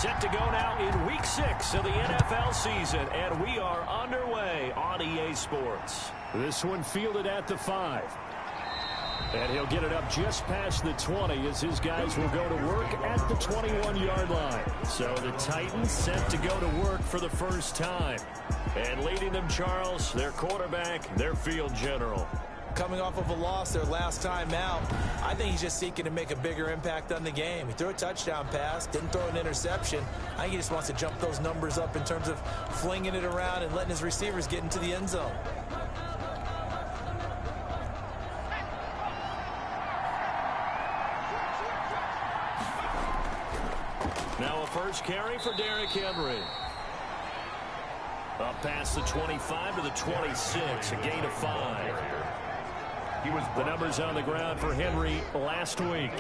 Set to go now in Week 6 of the NFL season, and we are underway on EA Sports. This one fielded at the 5. And he'll get it up just past the 20 as his guys will go to work at the 21-yard line. So the Titans set to go to work for the first time. And leading them, Charles, their quarterback, their field general. Coming off of a loss their last time out, I think he's just seeking to make a bigger impact on the game. He threw a touchdown pass, didn't throw an interception. I think he just wants to jump those numbers up in terms of flinging it around and letting his receivers get into the end zone. Now a first carry for Derrick Henry. Up past the 25 to the 26, a gain of 5. The numbers on the ground for Henry last week.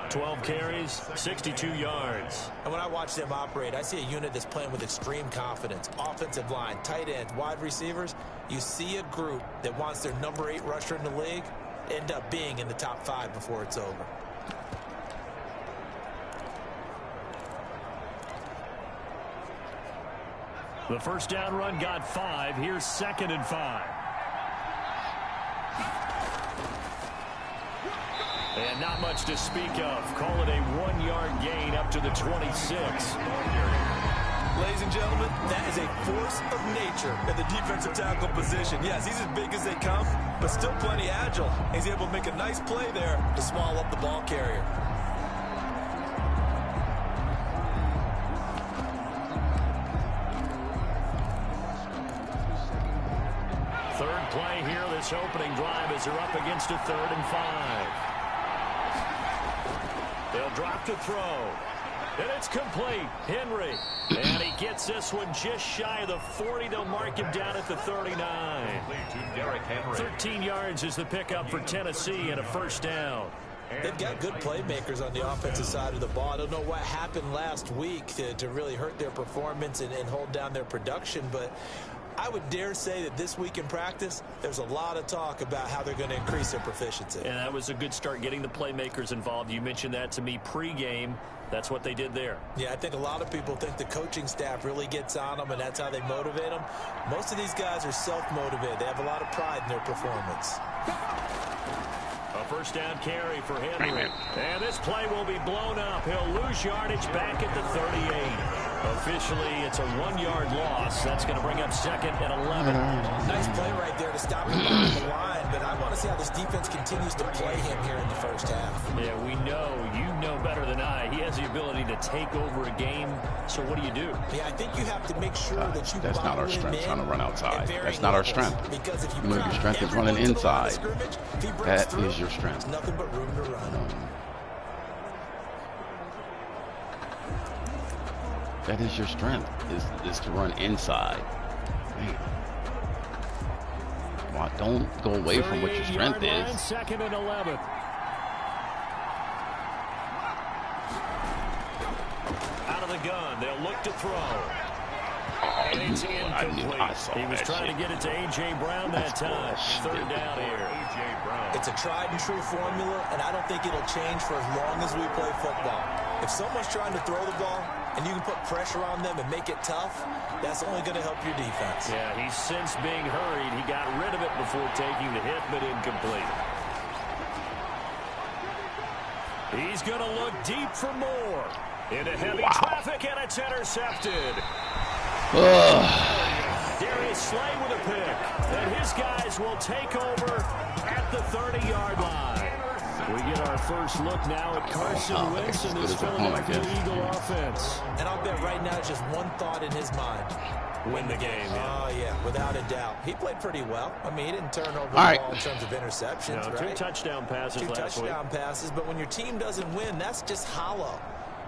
12 carries, 62 yards. And when I watch them operate, I see a unit that's playing with extreme confidence. Offensive line, tight ends, wide receivers. You see a group that wants their number 8 rusher in the league end up being in the top 5 before it's over. The first down run got 5. Here's 2nd and 5. And not much to speak of. Call it a 1-yard gain up to the 26. Ladies and gentlemen, that is a force of nature in the defensive tackle position. Yes, he's as big as they come, but still plenty agile. He's able to make a nice play there to swallow up the ball carrier. Third play here, this opening drive as they're up against a 3rd and 5. They'll drop to throw. And it's complete. Henry. And he gets this one just shy of the 40. They'll mark him down at the 39. 13 yards is the pickup for Tennessee and a first down. They've got good playmakers on the offensive side of the ball. I don't know what happened last week to really hurt their performance and hold down their production, but I would dare say that this week in practice, there's a lot of talk about how they're going to increase their proficiency. And that was a good start, getting the playmakers involved. You mentioned that to me pregame. That's what they did there. Yeah, I think a lot of people think the coaching staff really gets on them, and that's how they motivate them. Most of these guys are self-motivated. They have a lot of pride in their performance. A first down carry for Henry. And this play will be blown up. He'll lose yardage back at the 38. Officially, it's a 1-yard loss. That's going to bring up 2nd and 11. Nice play right there to stop him on the line, but I want to see how this defense continues to play him here in the first half. Yeah, we know. You know better than I. He has the ability to take over a game. So what do? Yeah, I think you have to make sure that you that's not our strength, trying to run outside. That's not our strength. Because if you know your strength is running inside. That is your strength. Nothing but room to run. That is your strength, is to run inside. Man. Well, don't go away from what your strength is. 2nd and 11. Out of the gun, they'll look to throw. And it's incomplete. He was trying to get it to A.J. Brown that time. 3rd down here. It's a tried and true formula, and I don't think it'll change for as long as we play football. If someone's trying to throw the ball and you can put pressure on them and make it tough, that's only going to help your defense. Yeah, he's since being hurried. He got rid of it before taking the hit, but incomplete. He's going to look deep for more. Into heavy traffic, and it's intercepted. Darius Slay with a pick. And his guys will take over at the 30-yard line. We get our first look now at Carson Wentz and his Philadelphia Eagle offense. And I'll bet right now just one thought in his mind. Win the game. Oh, yeah, without a doubt. He played pretty well. I mean, he didn't turn over the ball in terms of interceptions, right? 2 touchdown passes last week. 2 touchdown passes, but when your team doesn't win, that's just hollow.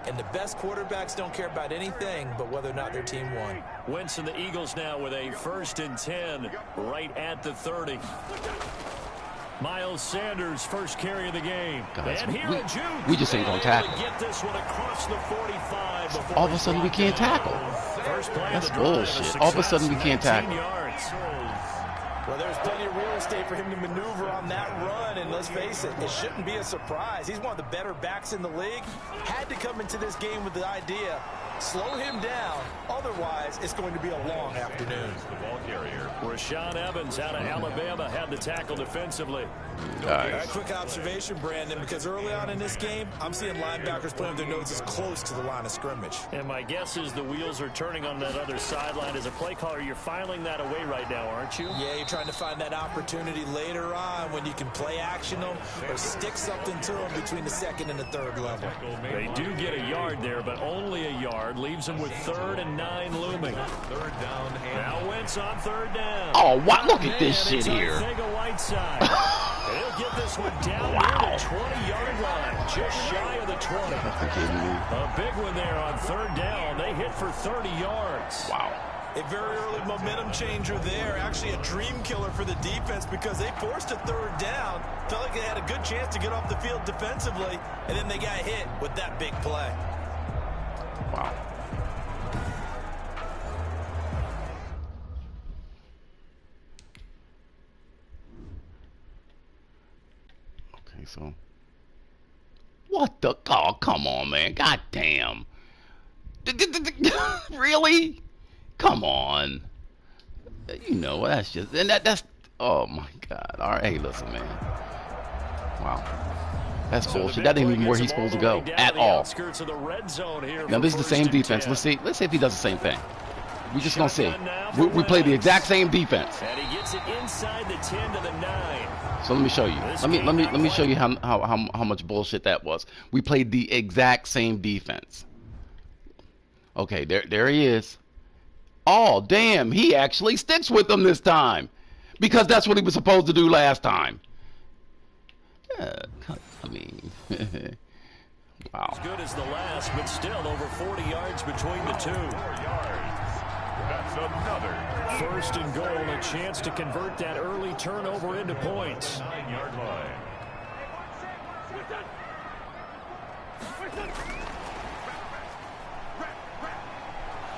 And the best quarterbacks don't care about anything but whether or not their team won. Wentz and the Eagles now with a 1st and 10 right at the 30. Miles Sanders, first carry of the game. Guys, and here we just ain't going to tackle. Get this one across the 45 all of a sudden we can't tackle. That's bullshit. All of a sudden we can't tackle. Well, there's plenty of real estate for him to maneuver on that run, and let's face it, it shouldn't be a surprise. He's one of the better backs in the league. Had to come into this game with the idea, slow him down, otherwise it's going to be a long afternoon. The ball carrier. Rashaan Evans out of Alabama had the tackle defensively. Nice. Quick observation, Brandon, because early on in this game, I'm seeing linebackers playing their noses close to the line of scrimmage. And my guess is the wheels are turning on that other sideline. As a play caller, you're filing that away right now, aren't you? Yeah, you're trying to find that opportunity later on when you can play action them or stick something to them between the second and the third level. They do get a yard there, but only a yard. Leaves them with 3rd and 9 looming. Third down. Now Wentz on 3rd down. Oh, wow, look at this shit here. Whiteside. He'll get this one down near the 20-yard line, just shy of the 20. A big one there on 3rd down. They hit for 30 yards. Wow. A very early momentum changer there. Actually a dream killer for the defense because they forced a 3rd down. Felt like they had a good chance to get off the field defensively, and then they got hit with that big play. Wow. Okay, so what the? Oh, come on, man. God damn. Really? Come on. You know, that's just, and that's, oh my God. All right, hey, listen, man. Wow. That's bullshit. That ain't even where he's supposed to go at all. Now, this is the same defense. Let's see if he does the same thing. We're just going to see. We play the exact same defense. And he gets it inside the 10 to the 9. So let me show you. Let me show you how much bullshit that was. We played the exact same defense. Okay, there he is. Oh, damn, he actually sticks with them this time. Because that's what he was supposed to do last time. I mean, wow. As good as the last, but still over 40 yards between the two. 4 yards. That's another. 1st and goal, a chance to convert that early turnover into points. 9-yard line.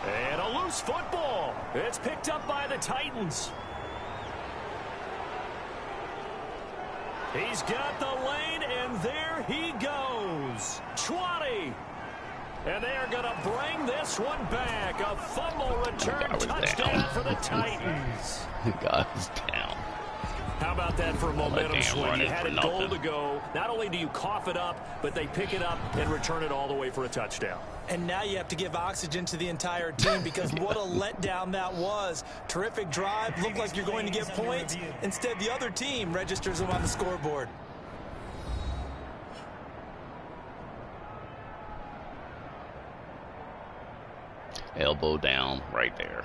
And a loose football. It's picked up by the Titans. He's got the lane, and there he goes. 20. And they are going to bring this one back. A fumble return touchdown for the Titans. The guy was down. How about that for a momentum swing? You had a goal to go. Not only do you cough it up, but they pick it up and return it all the way for a touchdown. And now you have to give oxygen to the entire team because what a letdown that was. Terrific drive. Looked like you're going to get points. Instead, the other team registers them on the scoreboard. Elbow down right there.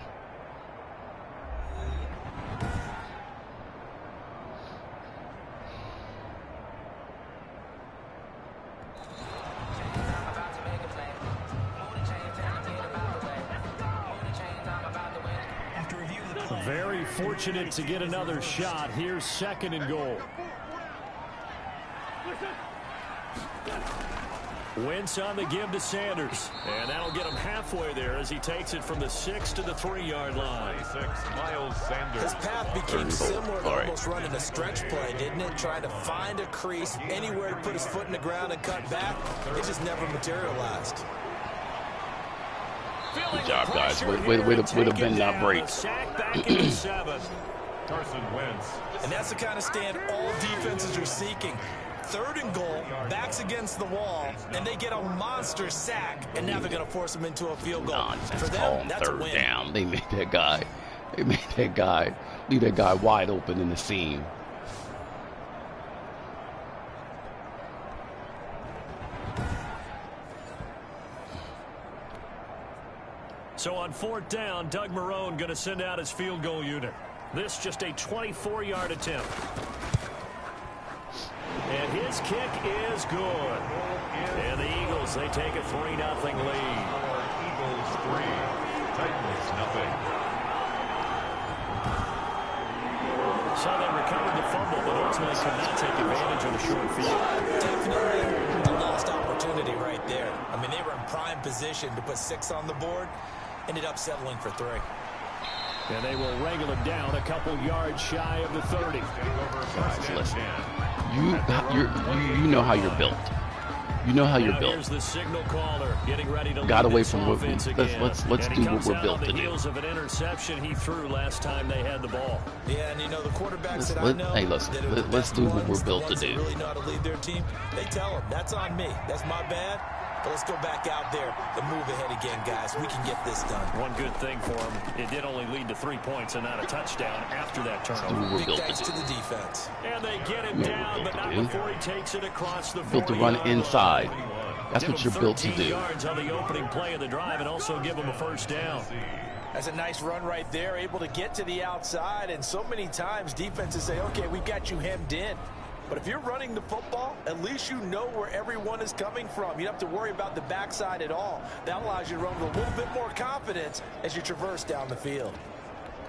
Very fortunate to get another shot. Here's 2nd and goal. Wentz on the give to Sanders. And that'll get him halfway there as he takes it from the 6 to the 3-yard line. 26, Miles Sanders. His path became similar to almost running a stretch play, didn't it? Trying to find a crease, anywhere to put his foot in the ground and cut back. It just never materialized. Good job, guys. Way to bend that break. Carson Wentz. And that's the kind of stand all defenses are seeking. 3rd and goal, backs against the wall, and they get a monster sack, and now they're going to force him into a field goal. Nonsense. For them, that's 3rd a win. down. They made that guy. Leave that guy wide open in the seam. So on 4th down, Doug Marrone going to send out his field goal unit. This just a 24-yard attempt. And his kick is good. And the Eagles, they take a 3-0 lead. Eagles 3, Titans 0. So they recovered the fumble, but ultimately could not take advantage of the short field. Definitely a lost opportunity right there. I mean, they were in prime position to put 6 on the board. Ended up settling for 3. And they will wrangle him down a couple yards shy of the 30. Guys, listen. You know how you're built. You know how you're built. Here's the signal caller getting ready to Got lead away this from what offense again. let's do what we're built to do. Heels of an interception he threw last time they had the ball. Yeah, and you know the quarterbacks that I know. Hey, listen. Let's do what we're built to do. Really know how to lead their team. They tell them that's on me. That's my bad. But let's go back out there and move ahead again, guys. We can get this done. One good thing for him, it did only lead to 3 points and not a touchdown after that turnover. Big thanks to the defense. And they get him down, but not before he takes it across the 40. Built to run inside. That's what you're built to do. Yards on the opening play of the drive and also give him a first down. That's a nice run right there, able to get to the outside. And so many times defenses say, okay, we've got you hemmed in. But if you're running the football, at least you know where everyone is coming from. You don't have to worry about the backside at all. That allows you to run with a little bit more confidence as you traverse down the field.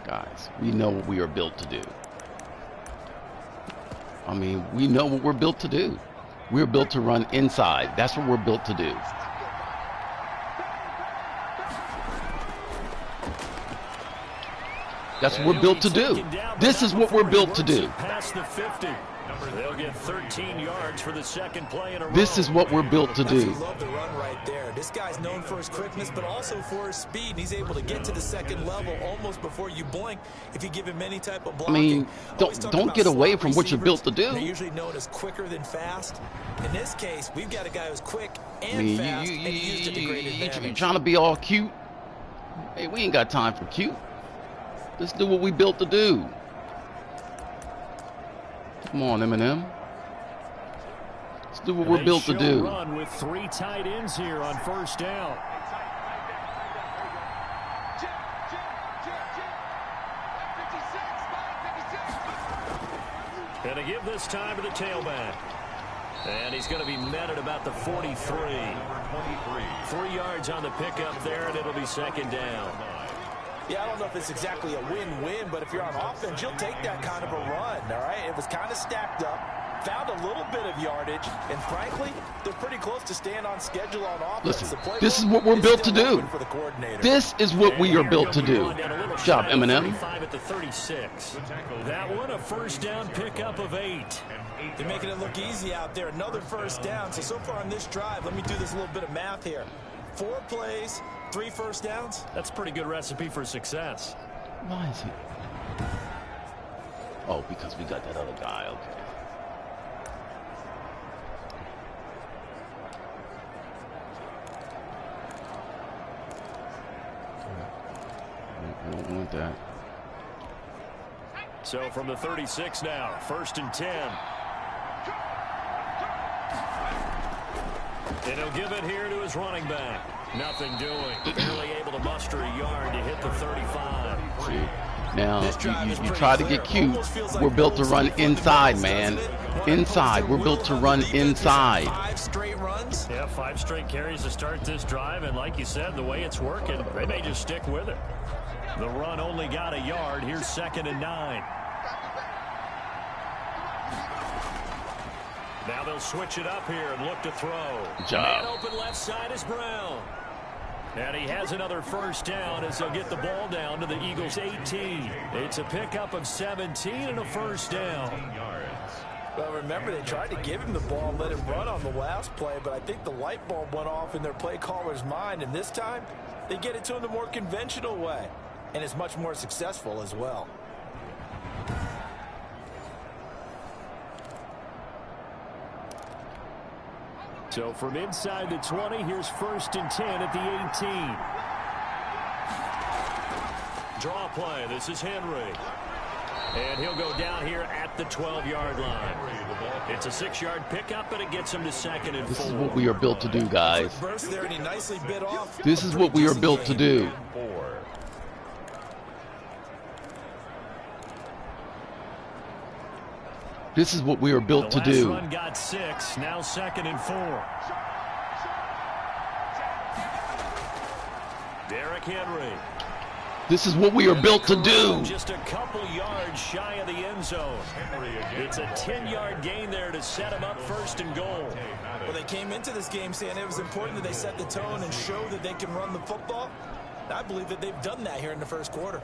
Guys, we know what we are built to do. I mean, we know what we're built to do. We're built to run inside. That's what we're built to do. That's what we're built to do. This is what we're built to do. Past the 50. They'll get 13 yards for the second play in a row. This is what we're built to do. I love the run right there. This guy's known for his quickness, but also for his speed. And he's able to get to the second level almost before you blink if you give him any type of blocking. I mean, don't get away from what you're built to do. They're usually known as quicker than fast. In this case, we've got a guy who's quick and I mean, fast, and he used it to great advantage. you're trying to be all cute. Hey, we ain't got time for cute. Let's do what we built to do. Come on, Eminem. Let's do what we're built to do. Run with 3 tight ends here on first down. And to give this time to the tailback. And he's going to be met at about the 43. 3 yards on the pickup there, and it'll be second down. Yeah, I don't know if it's exactly a win-win, but if you're on offense, you'll take that kind of a run, all right? It was kind of stacked up, found a little bit of yardage, and frankly, they're pretty close to staying on schedule on offense. Listen, this is what we're built to do. This is what we are built to do. Good job, Eminem. At the 36. That one a first down pickup of 8. They're making it look easy out there. Another first down. So far on this drive, let me do this little bit of math here. 4 plays, 3 first downs. That's a pretty good recipe for success. Why is he? Oh, because we got that other guy. Okay. I don't want that. So from the 36 now, 1st and 10. And he'll give it here to his running back. Nothing doing. Barely able to muster a yard to hit the 35. See? Now, you try to get cute. We're built to run inside, man. Inside. We're built to run inside. 5 straight runs? Yeah, 5 straight carries to start this drive. And like you said, the way it's working, they may just stick with it. The run only got a yard. Here's 2nd and 9. Now they'll switch it up here and look to throw. Good job. Man open left side is Brown. And he has another first down as they'll get the ball down to the Eagles' 18. It's a pickup of 17 and a first down. Well, remember, they tried to give him the ball and let him run on the last play, but I think the light bulb went off in their play caller's mind, and this time they get it to him the more conventional way, and it's much more successful as well. So from inside the 20, here's 1st and 10 at the 18. Draw play. This is Henry. And he'll go down here at the 12-yard line. It's a 6-yard pickup, and it gets him to 2nd and 4. This is what we are built to do, guys. Burst there, and he nicely bit off. This is what we are built to do. This is what we are built to do. The last run got 6, now 2nd and 4. Derrick Henry. This is what we are built to do. Just a couple yards shy of the end zone. It's a 10-yard gain there to set him up 1st and goal. Well, they came into this game saying it was important that they set the tone and show that they can run the football. I believe that they've done that here in the 1st quarter.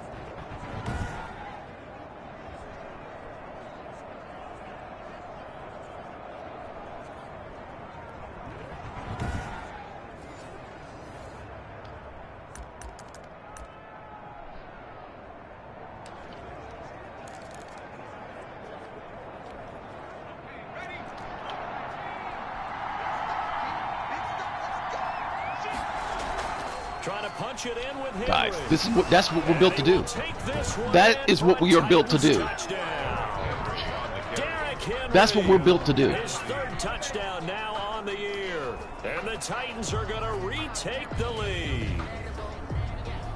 Trying to punch it in with Henry. Guys, that's what we're built to do. That is what we are built to do. That's what we're built to do. His third touchdown now on the year. And the Titans are going to retake the lead.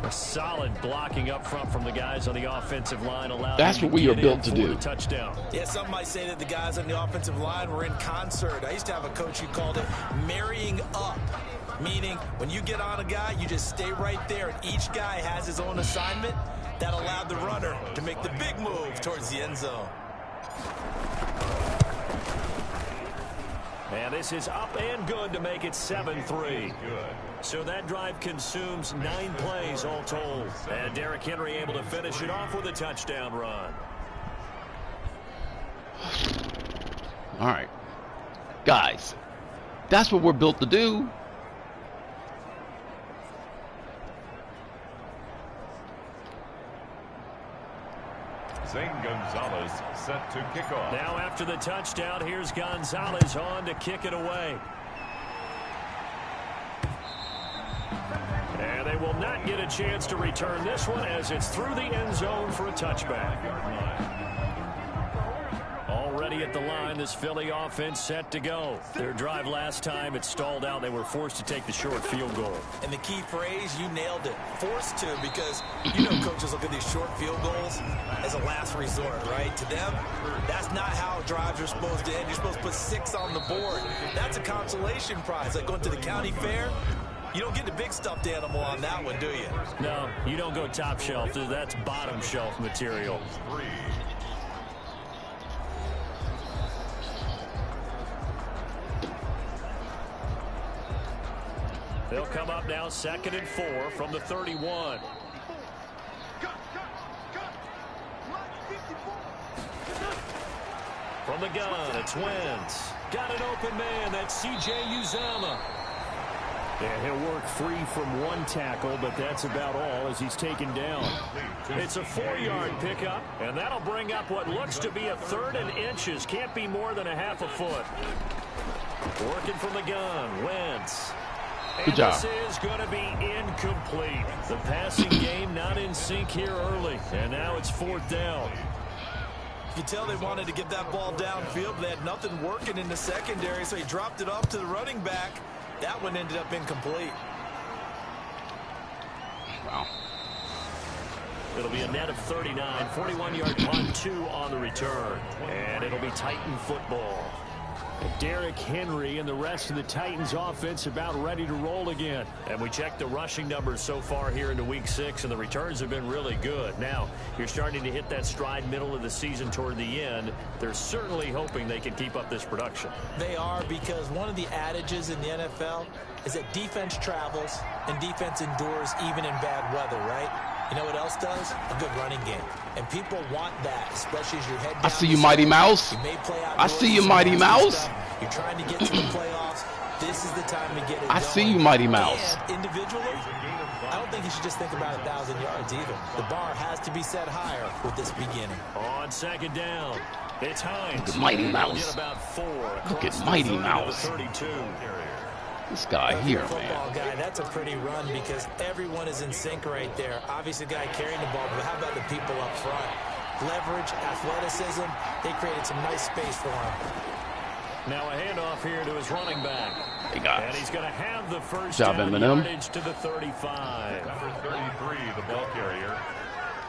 A solid blocking up front from the guys on the offensive line. That's what we are built to do. Touchdown. Yeah, some might say that the guys on the offensive line were in concert. I used to have a coach who called it marrying up, meaning when you get on a guy, you just stay right there, and each guy has his own assignment. That allowed the runner to make the big move towards the end zone. And this is up and good to make it 7-3. So that drive consumes 9 plays all told. And Derrick Henry able to finish it off with a touchdown run. All right. Guys, that's what we're built to do. Zane Gonzalez set to kick off. Now after the touchdown, here's Gonzalez on to kick it away. And they will not get a chance to return this one as it's through the end zone for a touchback. Already at the line, this Philly offense set to go. Their drive last time, it stalled out. They were forced to take the short field goal. And the key phrase, you nailed it. Forced to, because you know coaches look at these short field goals as a last resort, right? To them, that's not how drives are supposed to end. You're supposed to put 6 on the board. That's a consolation prize. Like going to the county fair, you don't get the big stuffed animal on that one, do you? No, you don't go top shelf. That's bottom shelf material. They'll come up now 2nd and 4 from the 31. From the gun, it's Wentz. Got an open man. That's C.J. Uzomah. And he'll work free from one tackle, but that's about all as he's taken down. It's a 4-yard pickup, and that'll bring up what looks to be a 3rd and inches. Can't be more than a half a foot. Working from the gun, Wentz. Good job. This is going to be incomplete. The passing game not in sync here early, and now it's 4th down. You can tell they wanted to get that ball downfield, but they had nothing working in the secondary, so he dropped it off to the running back. That one ended up incomplete. Wow. It'll be a net of 39, 41-yard punt, 2 on the return. And it'll be Titan football. Derrick Henry and the rest of the Titans offense about ready to roll again. And we checked the rushing numbers so far here into week 6, and the returns have been really good. Now, you're starting to hit that stride middle of the season toward the end. They're certainly hoping they can keep up this production. They are, because one of the adages in the NFL is that defense travels and defense endures even in bad weather, right? You know what else does? A good running game. And people want that, especially as your head down. I see you, Mighty Mouse. You may play I see you, Mighty Mouse. You're trying to get to the playoffs. This is the time to get it I going. see you, Mighty Mouse. And individually, I don't think you should just think about 1,000 yards either. The bar has to be set higher with this beginning. On 2nd down, it's Hines. Look at Mighty Mouse. Get about 4. Look at Mighty Mouse. 32. This guy here, Football man. guy, that's a pretty run because everyone is in sync right there. Obviously, the guy carrying the ball, but how about the people up front? Leverage, athleticism, they created some nice space for him. Now a handoff here to his running back. Hey, guys. And he's going to have the first Job, down Eminem. yardage to the 35. Number 33, the ball carrier.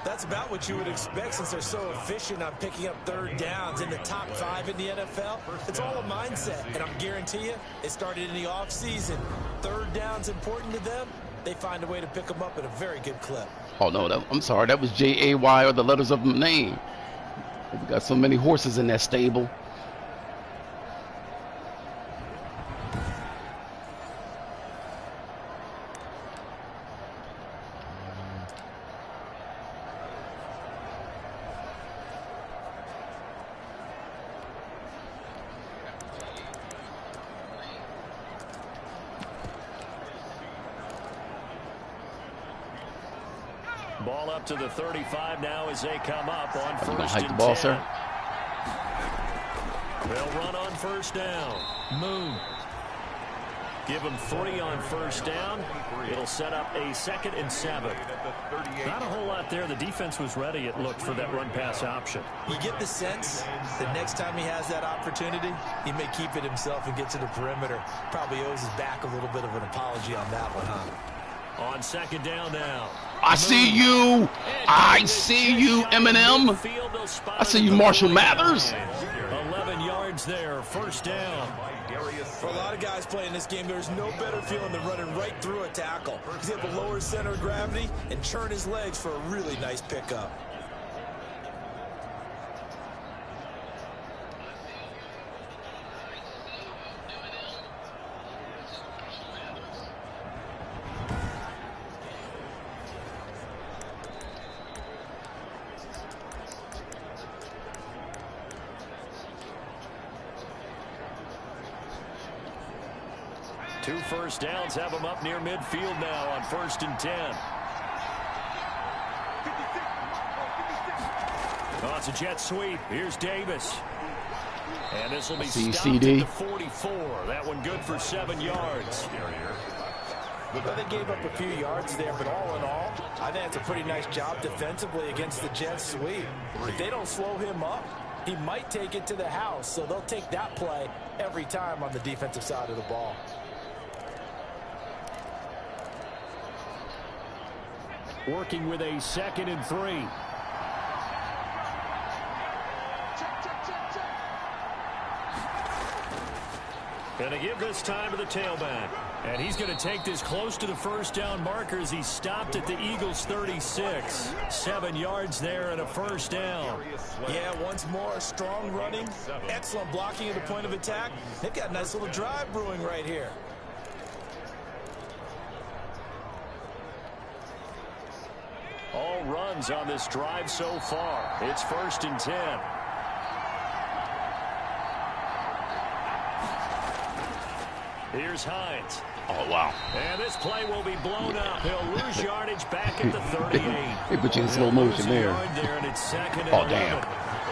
That's about what you would expect since they're so efficient on picking up 3rd downs in the top 5 in the NFL. It's all a mindset, and I'm guarantee you, it started in the offseason. 3rd down's important to them. They find a way to pick them up at a very good clip. Oh, no, I'm sorry. That was J-A-Y or the letters of my name. We got so many horses in that stable. Ball up to the 35 now as they come up on You gonna 1st hike the and ball, 10. sir? They'll run on 1st down. Moon. Give him 3 on first down. It'll set up a 2nd and 7. Not a whole lot there. The defense was ready, it looked, for that run-pass option. You get the sense that next time he has that opportunity, he may keep it himself and get to the perimeter. Probably owes his back a little bit of an apology on that one, huh? On 2nd down now. I see you. I see you, Eminem. I see you, Marshall Mathers. 11 yards there, first down. For a lot of guys playing this game, there's no better feeling than running right through a tackle. He's able to lower his center of gravity and churn his legs for a really nice pickup. Two first downs have him up near midfield now on 1st and 10. Oh, it's a jet sweep. Here's Davis. And this will be stopped at the 44. That one good for 7 yards. Well, they gave up a few yards there, but all in all, I think it's a pretty nice job defensively against the jet sweep. If they don't slow him up, he might take it to the house. So they'll take that play every time on the defensive side of the ball. Working with a 2nd and 3. Going to give this time to the tailback. And he's going to take this close to the first down marker as he stopped at the Eagles' 36. 7 yards there and a first down. Yeah, once more, strong running, excellent blocking at the point of attack. They've got a nice little drive brewing right here. All runs on this drive so far. It's 1st and 10. Here's Hines. Oh, wow. And this play will be blown up. He'll lose yardage back at the 38. They put you in slow motion there. And it's 2nd and 11. Oh, damn.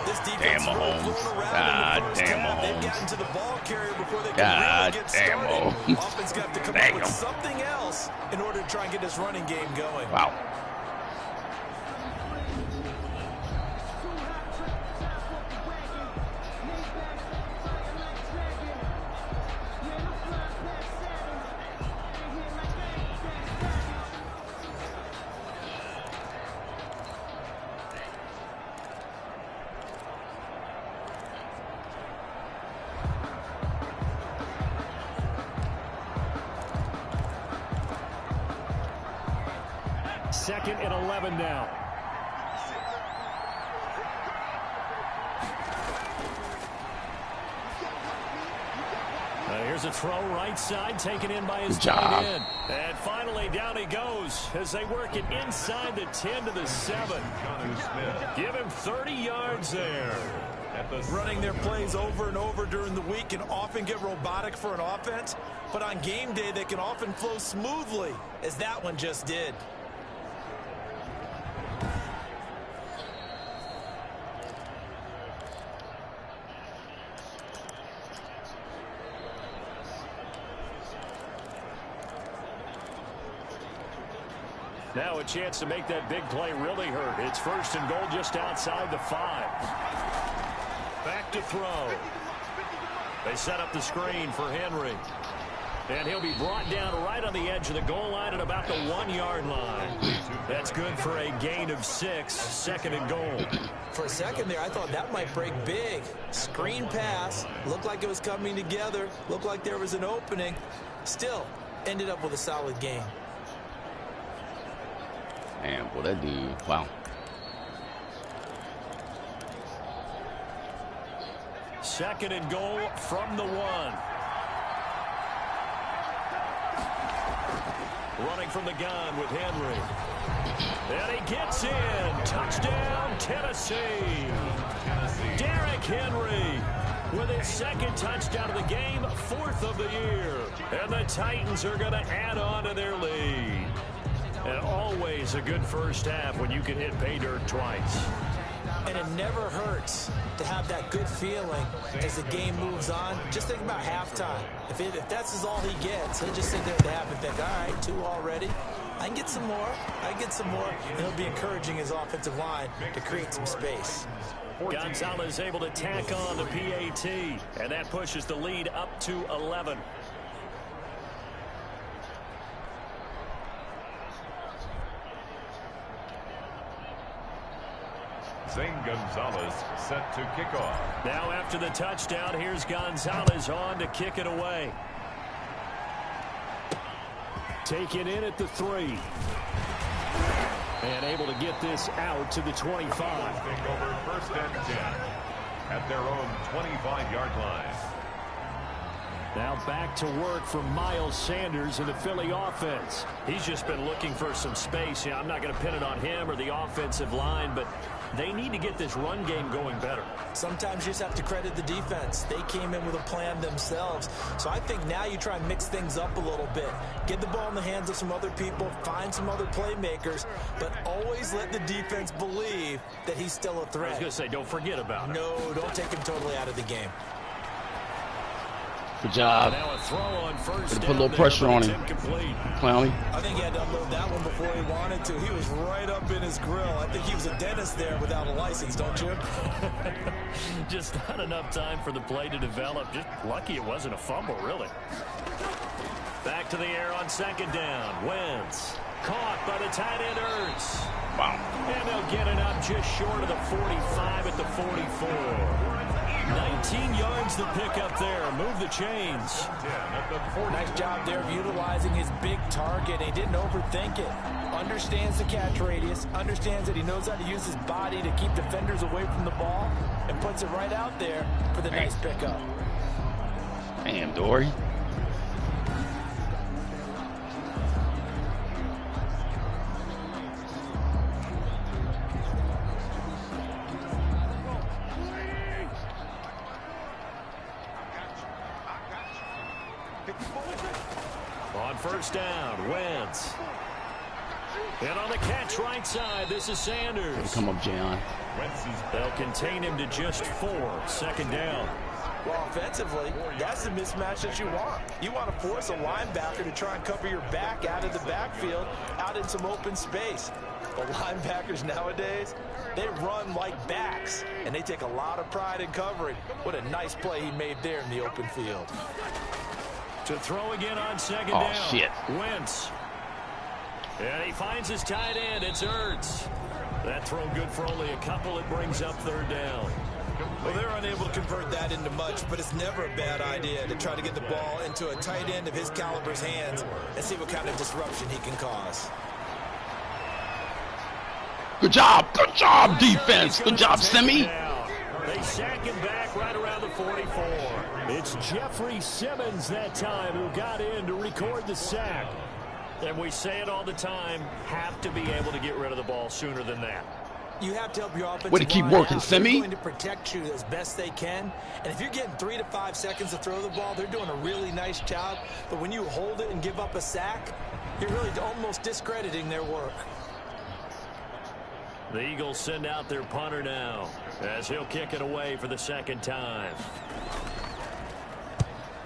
This Damn Mahomes. God damn Mahomes. God damn Mahomes. Offense got to come up with something else in order to try and get this running game going. Wow. Second and 11 now. Here's a throw right side taken in by his tight end. And finally down he goes as they work it inside the 10 to the 7. Give him 30 yards there. Running their plays over and over during the week can often get robotic for an offense, but on game day they can often flow smoothly, as that one just did. Now a chance to make that big play really hurt. It's 1st and goal just outside the 5. Back to throw. They set up the screen for Henry. And he'll be brought down right on the edge of the goal line at about the 1-yard line. That's good for a gain of 6, 2nd and goal. For a second there, I thought that might break big. Screen pass, looked like it was coming together, looked like there was an opening. Still, ended up with a solid gain. Man, boy, that dude, wow. Second and goal from the 1. Running from the gun with Henry. And he gets in. Touchdown, Tennessee. Derrick Henry with his 2nd touchdown of the game, 4th of the year. And the Titans are going to add on to their lead. And always a good first half when you can hit pay dirt twice. And it never hurts to have that good feeling as the game moves on. Just think about halftime. If that's all he gets, he'll just sit there at the half and think, all right, 2 already. I can get some more. I can get some more. And he'll be encouraging his offensive line to create some space. Gonzalez able to tack on the PAT, and that pushes the lead up to 11. Zane Gonzalez set to kick off. Now after the touchdown, here's Gonzalez on to kick it away. Taken in at the 3. And able to get this out to the 25. Take over first and 10 at their own 25-yard line. Now back to work for Miles Sanders in the Philly offense. He's just been looking for some space. Yeah, I'm not going to pin it on him or the offensive line, but they need to get this run game going better. Sometimes you just have to credit the defense. They came in with a plan themselves. So I think now you try and mix things up a little bit. Get the ball in the hands of some other people, find some other playmakers, but always let the defense believe that he's still a threat. I was going to say, don't forget about it. No, don't take him totally out of the game. Good job. Now a throw on first Put a little pressure on him. Clowney. I think he had to unload that one before he wanted to. He was right up in his grill. I think he was a dentist there without a license, don't you? Just not enough time for the play to develop. Just lucky it wasn't a fumble, really. Back to the air on second down. Wentz caught by the tight end Ertz. Wow. And they'll get it up just short of the 45 at the 44. 19 yards to pick up there. Move the chains. Nice job there of utilizing his big target. He didn't overthink it. Understands the catch radius. Understands that he knows how to use his body to keep defenders away from the ball. And puts it right out there for the nice pickup. Damn, Dory. On first down, Wentz. And on the catch right side, this is Sanders. Come up, Jayon. They'll contain him to just 4. Second down. Well, offensively, that's the mismatch that you want. You want to force a linebacker to try and cover your back out of the backfield, out in some open space. But linebackers nowadays, they run like backs, and they take a lot of pride in covering. What a nice play he made there in the open field. To throw again on second down. Oh, shit. Wentz. And he finds his tight end. It's Ertz. That throw good for only a couple. It brings up third down. Well, they're unable to convert that into much, but it's never a bad idea to try to get the ball into a tight end of his caliber's hands and see what kind of disruption he can cause. Good job. Good job, defense. Good job, Semi. They sack him back right around the 44. It's Jeffrey Simmons that time who got in to record the sack. And we say it all the time, have to be able to get rid of the ball sooner than that. You have to help your offensive Way to keep line working, out. Semi. They're going to protect you as best they can. And if you're getting 3 to 5 seconds to throw the ball, they're doing a really nice job. But when you hold it and give up a sack, you're really almost discrediting their work. The Eagles send out their punter now as he'll kick it away for the second time.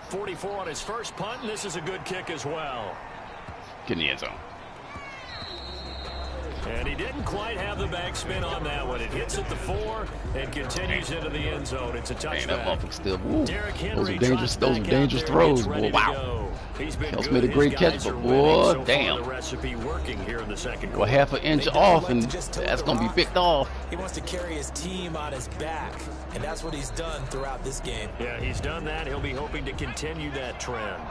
44 on his first punt, and this is a good kick as well. Get in the end zone. And he didn't quite have the backspin on that one. It hits at the 4 and continues into the end zone. It's a touchback. Man, that motherfucker still. Woo. Derrick Henry Those are dangerous throws, boy. Wow. Helps made a great catch, but boy, so damn. The recipe working here in the second Go quarter. half an inch off, and that's gonna be picked off. He wants to carry his team on his back, and that's what he's done throughout this game. Yeah, he's done that. He'll be hoping to continue that trend.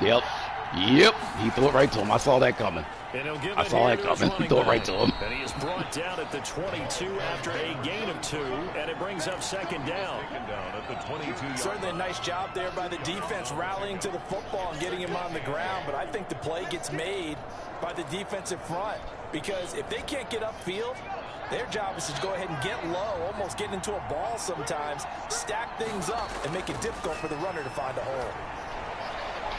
Yep. He threw it right to him. I saw that coming. And he'll give I saw that coming. He threw it right to him. And he is brought down at the 22 after a gain of 2, and it brings up second down. At the 22-yard Certainly a nice job there by the defense rallying to the football and getting him on the ground, but I think the play gets made by the defensive front because if they can't get upfield, their job is to go ahead and get low, almost get into a ball sometimes, stack things up, and make it difficult for the runner to find a hole.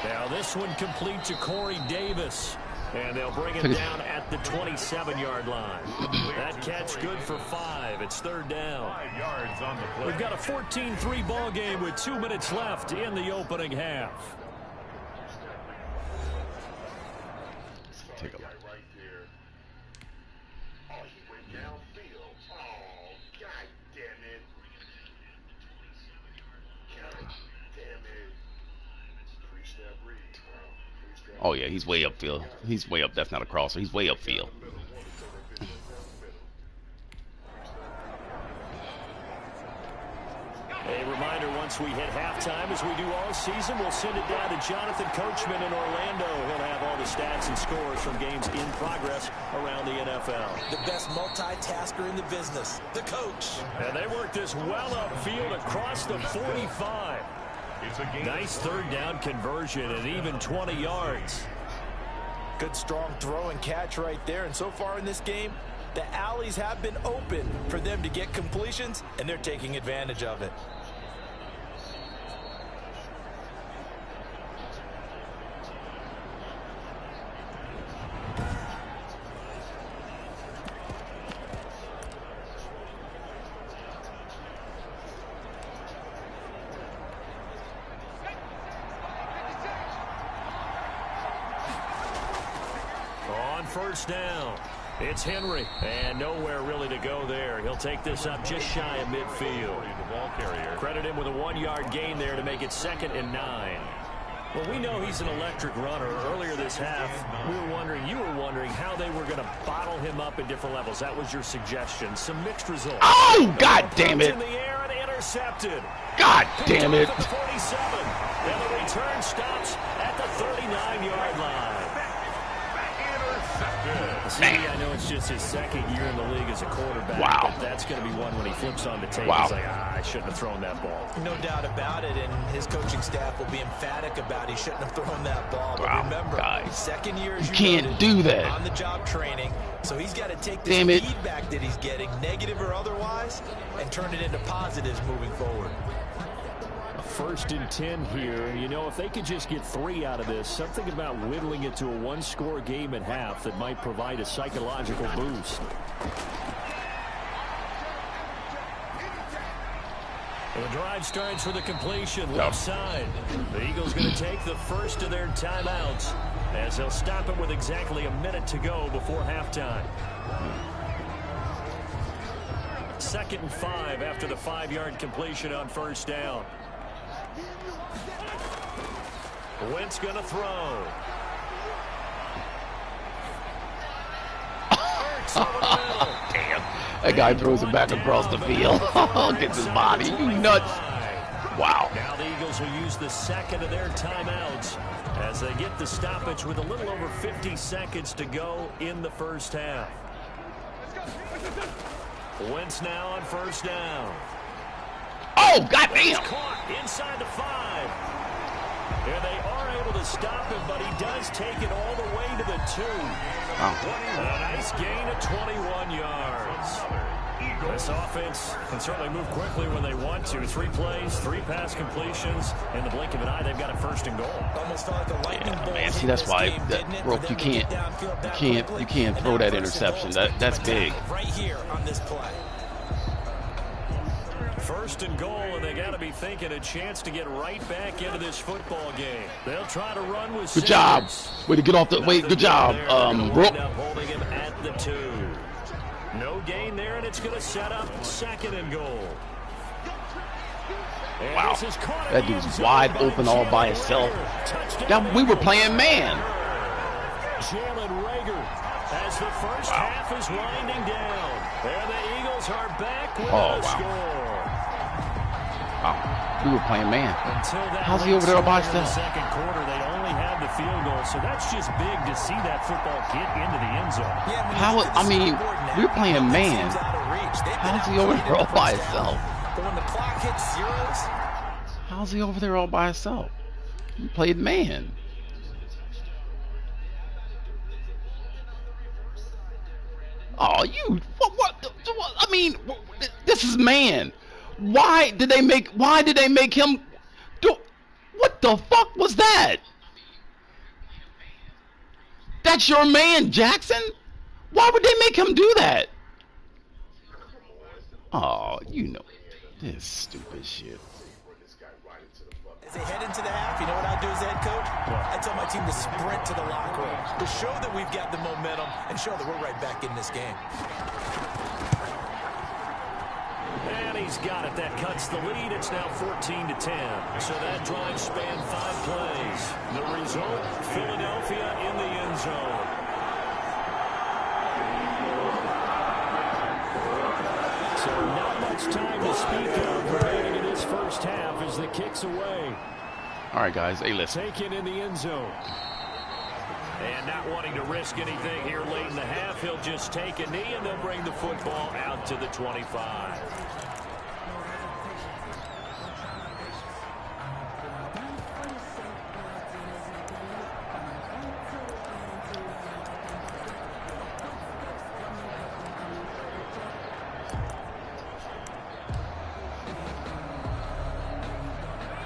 Now this one complete to Corey Davis. And they'll bring it down at the 27-yard line. That catch good for 5. It's third down. 5 yards on the play. We've got a 14-3 ball game with 2 minutes left in the opening half. Take a look. Oh, yeah, he's way upfield. He's way up. That's not a crosser. He's way upfield. A reminder, once we hit halftime, as we do all season, we'll send it down to Jonathan Coachman in Orlando. He'll have all the stats and scores from games in progress around the NFL. The best multitasker in the business, the coach. And they work this well upfield across the 45. Nice third down conversion and even 20 yards. Good strong throw and catch right there. And so far in this game, the alleys have been open for them to get completions, and they're taking advantage of it. First down. It's Henry, and nowhere really to go there. He'll take this up just shy of midfield. Credit him with a 1-yard gain there to make it 2nd and 9. Well, we know he's an electric runner. Earlier this half, you were wondering how they were going to bottle him up at different levels. That was your suggestion. Some mixed results. Oh, God damn it. In the air and intercepted. God damn it. At the 47. And the return stops at the 39-yard line. See, I know it's just his 2nd year in the league as a quarterback. Wow. But that's going to be one when he flips on the tape. Wow. He's like, I shouldn't have thrown that ball. No doubt about it, and his coaching staff will be emphatic about he shouldn't have thrown that ball. But wow, remember, guys. 2nd year, as you can't noted, do that. On-the-job training, so he's got to take this feedback that he's getting, negative or otherwise, and turn it into positives moving forward. 1st and 10 here, and you know, if they could just get 3 out of this, something about whittling it to a 1-score game at half that might provide a psychological boost. The drive starts with a completion left side. The Eagles going to take the first of their timeouts as they'll stop it with exactly a minute to go before halftime. 2nd and 5 after the 5-yard completion on first down. Wentz going to throw. Damn. That guy throws it back across the field. Gets his body. You nuts. Wow. Now the Eagles will use the 2nd of their timeouts as they get the stoppage with a little over 50 seconds to go in the first half. Wentz now on first down. Oh, goddamn. Caught inside the 5. And they are able to stop him, but he does take it all the way to the 2. Wow. A nice gain of 21 yards. This offense can certainly move quickly when they want to. 3 plays, 3 pass completions. In the blink of an eye, they've got a 1st and goal. Almost felt like a lightning bolt. Man, see, that's why, Roke, you can't throw that interception. That's big. Right here on this play. 1st and goal, and they got to be thinking a chance to get right back into this football game. They'll try to run with good job. Way to get off the wait. Good job, Rook. Holding him at the 2. No gain there, and it's going to set up 2nd and goal. And wow, that dude's wide open all by himself. We were playing man. Jalen Reagor as the first half is winding down. And the Eagles are back with a score. Wow, we were playing man. How's he over there all by himself? In the second quarter, they only had the field goal, so that's just big to see that football get into the end zone. I mean, we were playing man. How's he over there all by himself? But when the clock hits zeros, how's he over there all by himself? He played man. Oh, what? I mean, this is man. Why did they make him do? What the fuck was that? That's your man, Jackson. Why would they make him do that? Oh, you know, this stupid shit. As they head into the half, you know what I do as head coach? I tell my team to sprint to the locker room to show that we've got the momentum and show that we're right back in this game. And he's got it. That cuts the lead. It's now 14-10. So that drive spanned 5 plays. The result, Philadelphia in the end zone. So not much time to speak of remaining in this first half as the kick's away. All right, guys. Hey, listen. Taken in the end zone. And not wanting to risk anything here late in the half, he'll just take a knee and they'll bring the football out to the 25.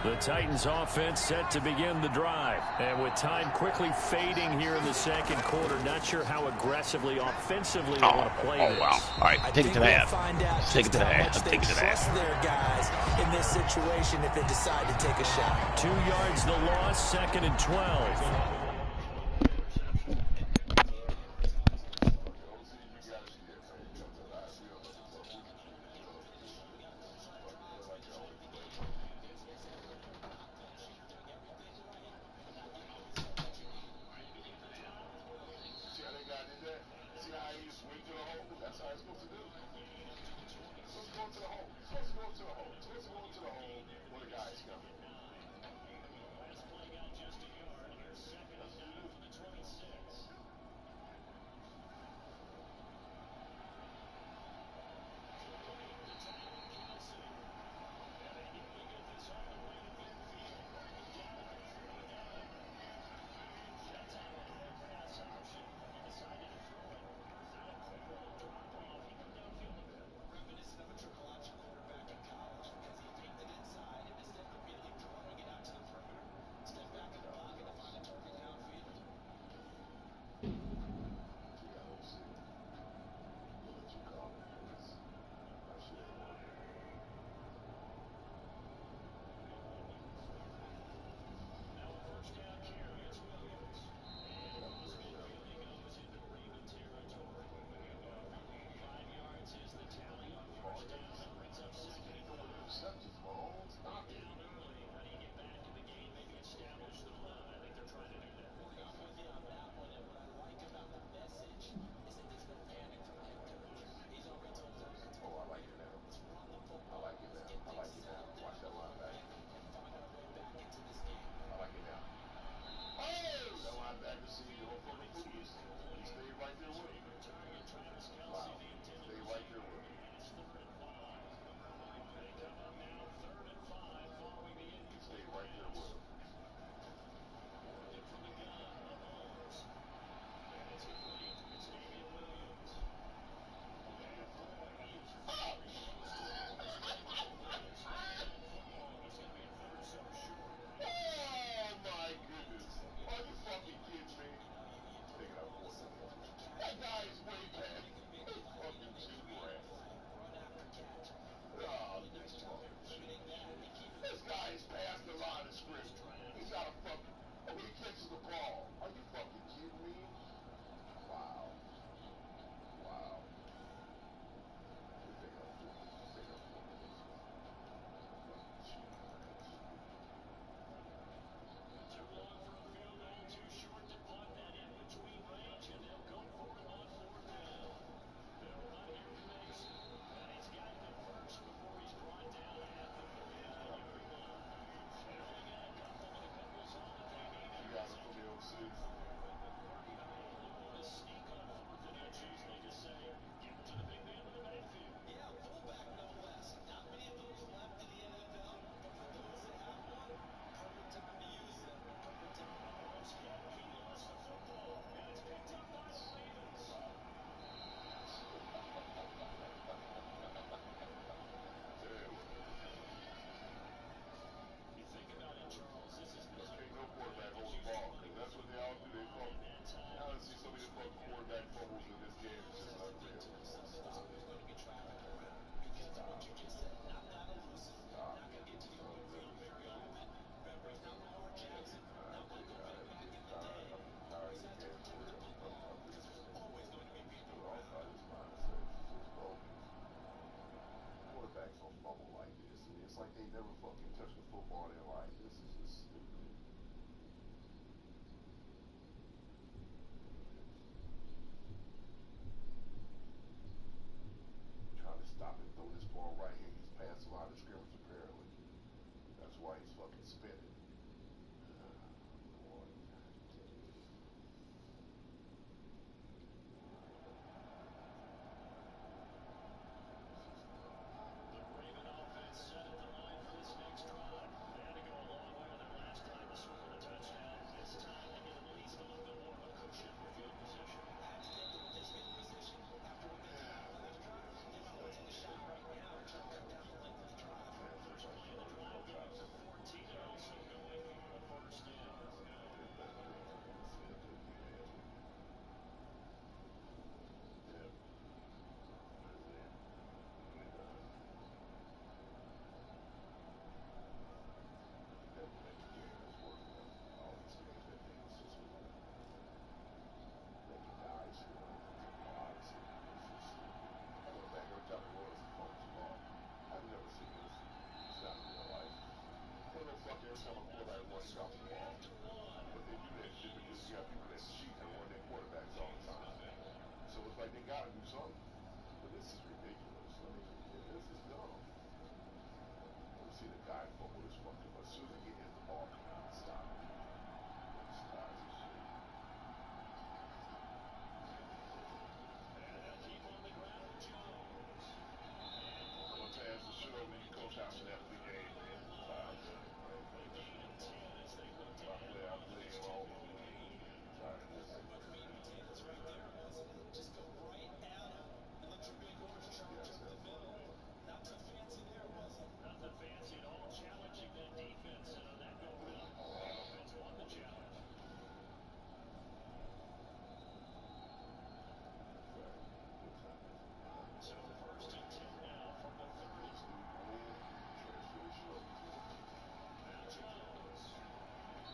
The Titans offense set to begin the drive. And with time quickly fading here in the second quarter, not sure how aggressively, offensively they want to play this. Wow. All right, take it to the half. Take it to the half. Take it to the half. Their guys in this situation if they decide to take a shot. 2 yards the loss, 2nd and 12. like they got to do something. But this is ridiculous. I mean, this is dumb. Let's see the guy fumble this fucking. As soon as he hit the ball, stop. Stop this shit. One pass to show me, Coach House after the game, man. I play him all over. Just go right at him and let your big horse charge up the middle. Not too fancy there, was it? Nothing fancy at all. Challenging that defense, and on that go well. Offense won the challenge. So first and 10 now from the 30. Now Jones.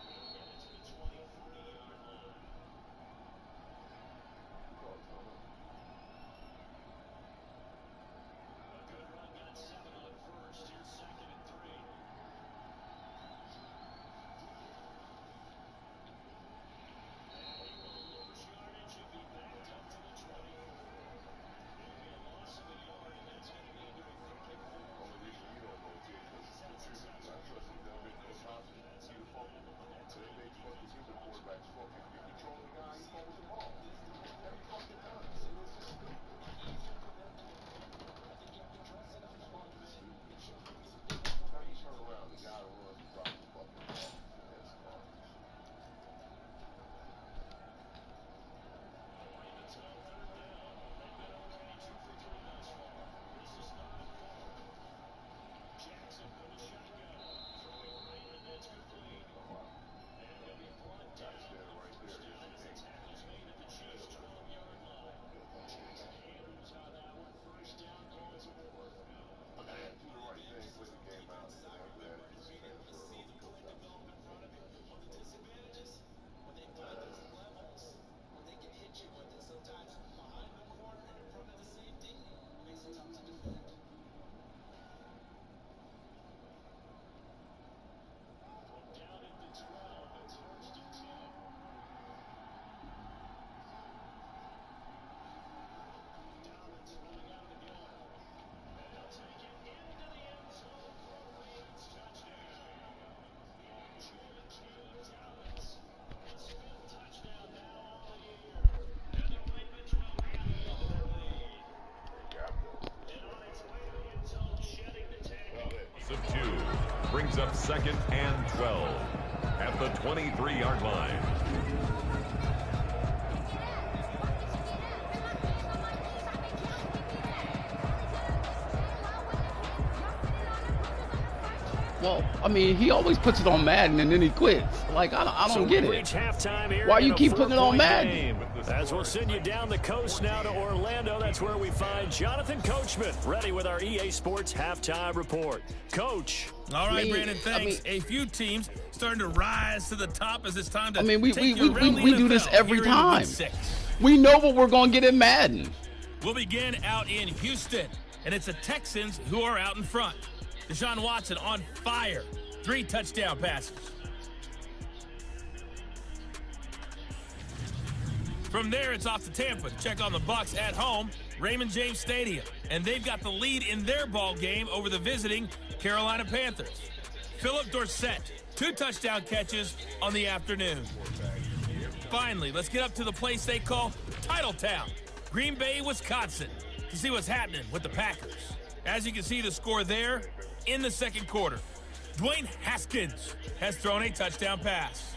He'll get it to the 23-yard line. A good run, got 7 on first. Here's second and 3. And he will lose yardage and be backed up to the 24. It'll be a loss of a yard, and that's going to lead to a 3rd and 4. Only reason you don't know is because I trust him. They'll make Coach Hopkins see the fumble. So they make fucking human quarterbacks fumble. If you control the guy, he fumbles the ball. Every fucking time. So it's just stupid. Now you turn around, the guy runs and drops the fucking ball. That's garbage. Ravens on 3rd down. They've been okay, 2 for 3 thus far. This is 3rd and 4. Jackson with a shotgun. Throwing right, and that's complete. And he'll be brought down. First down as the tackle's made at the Chiefs' 12-yard line. Andrews on that one. First down, calls it over. Do the right thing, play the game out. I'm glad he's transferred over to Coach Hopkins. Disadvantages when they play those levels, when they can hit you with it sometimes behind the corner and in front of the safety, makes it tough to defend. Down at the 12. It's first and 10. Dobbins running out of the gun. And he'll take it into the end zone for a Ravens touchdown. J.J. Dobbins, his 5th touchdown now on the year. And the Ravens will add to their lead. And on its way to the end zone, shedding the tackle. Subdued. Brings up 2nd and 12 at the 23-yard line. Well, I mean, he always puts it on Madden and then he quits. Like, I don't get we it. reach halftime here Why in you a keep putting it on 4-point Madden? game. As we'll send you down the coast now to Orlando. That's where we find Jonathan Coachman ready with our EA Sports halftime report. Coach. All right, I mean, Brandon, thanks. A few teams starting to rise to the top as it's time to we take you around the do this NFL every here in time. Week 6. We know what we're going to get in Madden. We'll begin out in Houston, and it's the Texans who are out in front. Deshaun Watson on fire. 3 touchdown passes. From there, it's off to Tampa to check on the Bucs at home, Raymond James Stadium. And they've got the lead in their ball game over the visiting Carolina Panthers. Philip Dorsett, 2 touchdown catches on the afternoon. Finally, let's get up to the place they call Titletown, Green Bay, Wisconsin, to see what's happening with the Packers. As you can see the score there in the second quarter. Dwayne Haskins has thrown a touchdown pass.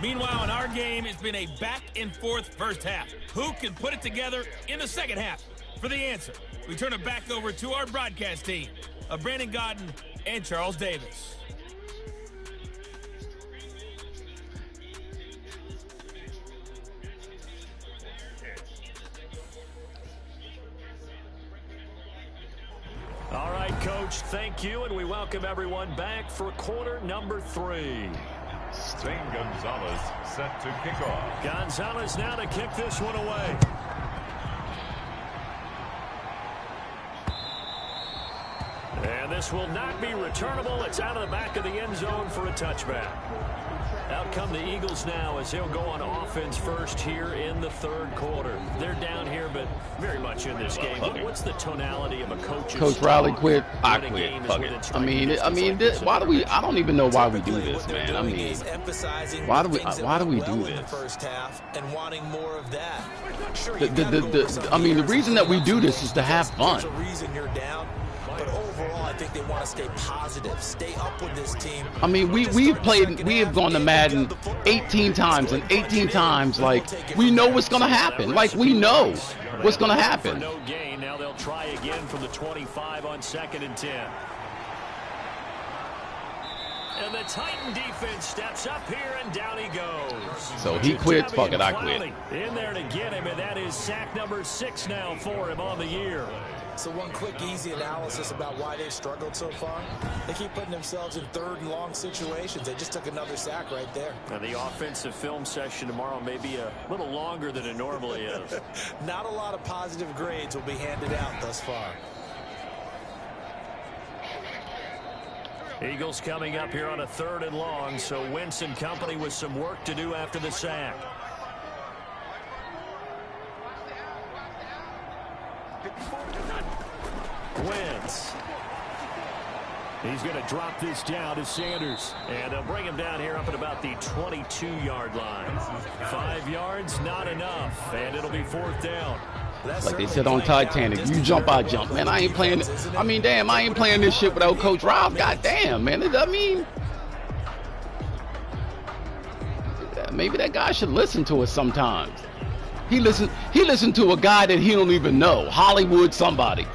Meanwhile, in our game, it's been a back-and-forth first half. Who can put it together in the second half? For the answer, we turn it back over to our broadcast team of Brandon Gaudin and Charles Davis. All right, Coach, thank you, and we welcome everyone back for quarter number 3. Zane Gonzalez set to kick off. Gonzalez now to kick this one away. And this will not be returnable. It's out of the back of the end zone for a touchback. Out come the Eagles now as he'll go on offense first here in the third quarter. They're down here, but very much in this game. What's the tonality of a coach's Coach Riley talk quit. I when a quit. game is Fuck within it. striking I distance mean, like this? why do we? I don't even know why we do Typically, this, what they're man. I doing mean, is emphasizing why do the we? things that Why do we went do well in the this? first half and wanting more of that. Sure, The- you gotta go over some I mean, the years reason and that we clean do up this some is to have things fun. because There's a reason you're down, but overall, I think they want to stay positive, stay up with this team. I mean, we've gone to Madden 18 times, and 18 times, like, we know what's going to happen. Like, we know what's going to For happen. no gain. Now they'll try again from the 25 on 2nd and 10. And the Titan defense steps up here, and down he goes. So he quit. Fuck it, I quit. In there to get him, and that is sack number 6 now for him on the year. So one quick, easy analysis about why they've struggled so far. They keep putting themselves in 3rd and long situations. They just took another sack right there. Now the offensive film session tomorrow may be a little longer than it normally is. Not a lot of positive grades will be handed out thus far. Eagles coming up here on a 3rd and long, so Wentz and company with some work to do after the sack. Wentz. He's going to drop this down to Sanders. And they'll bring him down here up at about the 22-yard line. 5 yards, not enough. And it'll be 4th down. Like they said on Titanic, you jump, I jump. Man, I ain't playing. I mean, damn, I ain't playing this shit without Coach Rob. God damn, man. I mean, maybe that guy should listen to us sometimes. He listened to a guy that he don't even know. Hollywood somebody.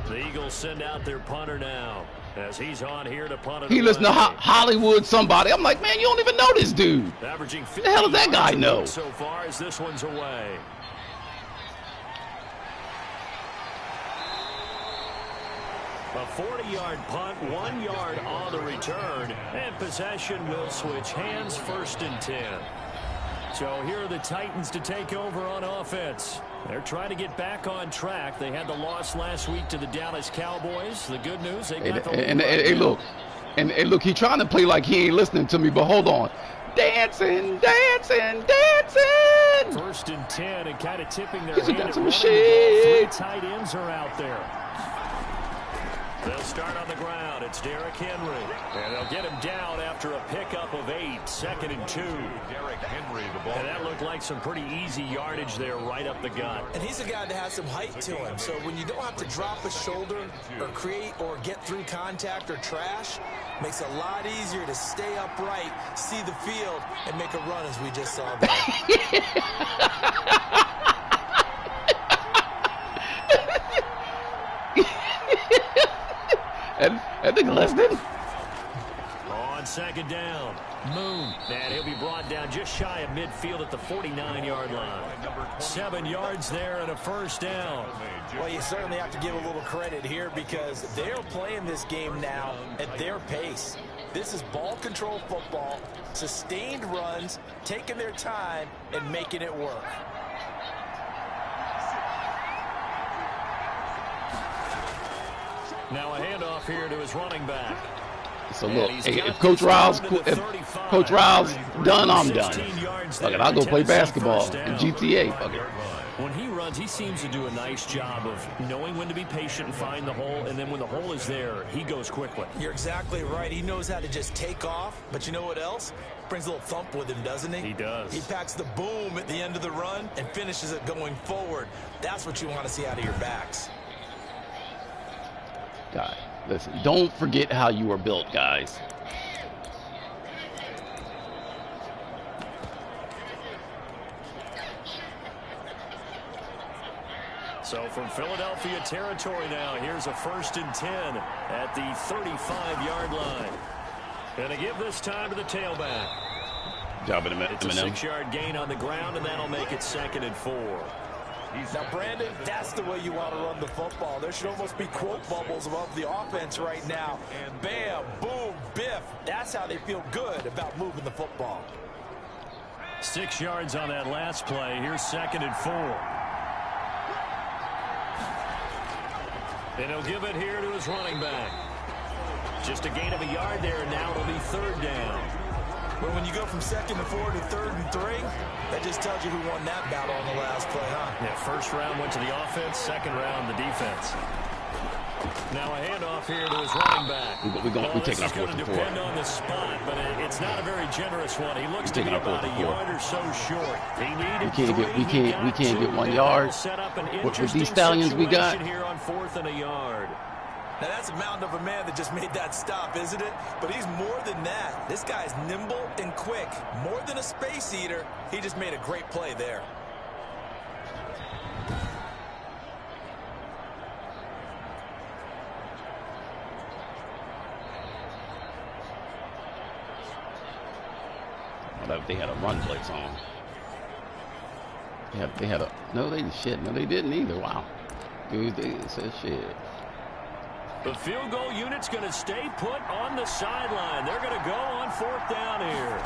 The Eagles send out their punter now as he's on here to punt it He listened to away. Hollywood somebody. I'm like, man, you don't even know this dude. Averaging 50 the hell does that guy yards know? So far as this one's away. A 40-yard punt, 1 yard on the return, and possession will switch hands, 1st and 10. So here are the Titans to take over on offense. They're trying to get back on track. They had the loss last week to the Dallas Cowboys. The good news, they got the lead And right now. look, he trying to play like he ain't listening to me, but hold on. Dancing, dancing, dancing. 1st and 10, and kind of tipping their He's a hand at dancing running the machine. ball. 3 tight ends are out there. They'll start on the ground. It's Derrick Henry. And they'll get him down after a pickup of 8. 2nd and 2. Derrick Henry, the ball. And that looked like some pretty easy yardage there right up the gut. And he's a guy that has some height to him. So when you don't have to drop a shoulder or create or get through contact or trash, makes it a lot easier to stay upright, see the field, and make a run as we just saw there. I think listening. On 2nd down, Moon. And he'll be brought down just shy of midfield at the 49-yard line. 7 yards there and a 1st down. Well, you certainly have to give a little credit here because they're playing this game now at their pace. This is ball control football, sustained runs, taking their time, and making it work. Now a handoff here to his running back. So And look, he's hey, got if Coach this Riles, down to the if 35. Coach Riles done, I'm done. 16 yards Fuck it, there I'll go for play Tennessee, basketball 1st in down. GTA. Fuck it. When he runs, he seems to do a nice job of knowing when to be patient and find the hole, and then when the hole is there, he goes quickly. You're exactly right. He knows how to just take off, but you know what else? Brings a little thump with him, doesn't he? He does. He packs the boom at the end of the run and finishes it going forward. That's what you want to see out of your backs. God, listen, don't forget how you were built, guys. So from Philadelphia territory now, here's a 1st and 10 at the 35-yard line. Gonna give this time to the tailback. Job in It's a 6-yard gain on the ground, and that'll make it 2nd and 4. Now, Brandon, that's the way you want to run the football. There should almost be quote bubbles above the offense right now. Bam, boom, biff. That's how they feel good about moving the football. 6 yards on that last play. Here's 2nd and 4. And he'll give it here to his running back. Just a gain of a yard there, and now it'll be 3rd down. But when you go from 2nd and 4 to 3rd and 3, that just tells you who won that battle on the last play, huh? Yeah, first round went to the offense, second round the defense. Now a handoff here to his running back. We're taking our 4th and 4. This is going to depend on the spot, but it's not a very generous one. He looks to be about a yard or so short. We can't get 1 yard. With these stallions we got here on 4th and a yard. Now, that's a mountain of a man that just made that stop, isn't it? But he's more than that. This guy's nimble and quick. More than a space eater, he just made a great play there. They had a run play song. They had a no, they shit. No, they didn't either. Wow, dude, they said shit. The field goal unit's going to stay put on the sideline. They're going to go on 4th down here.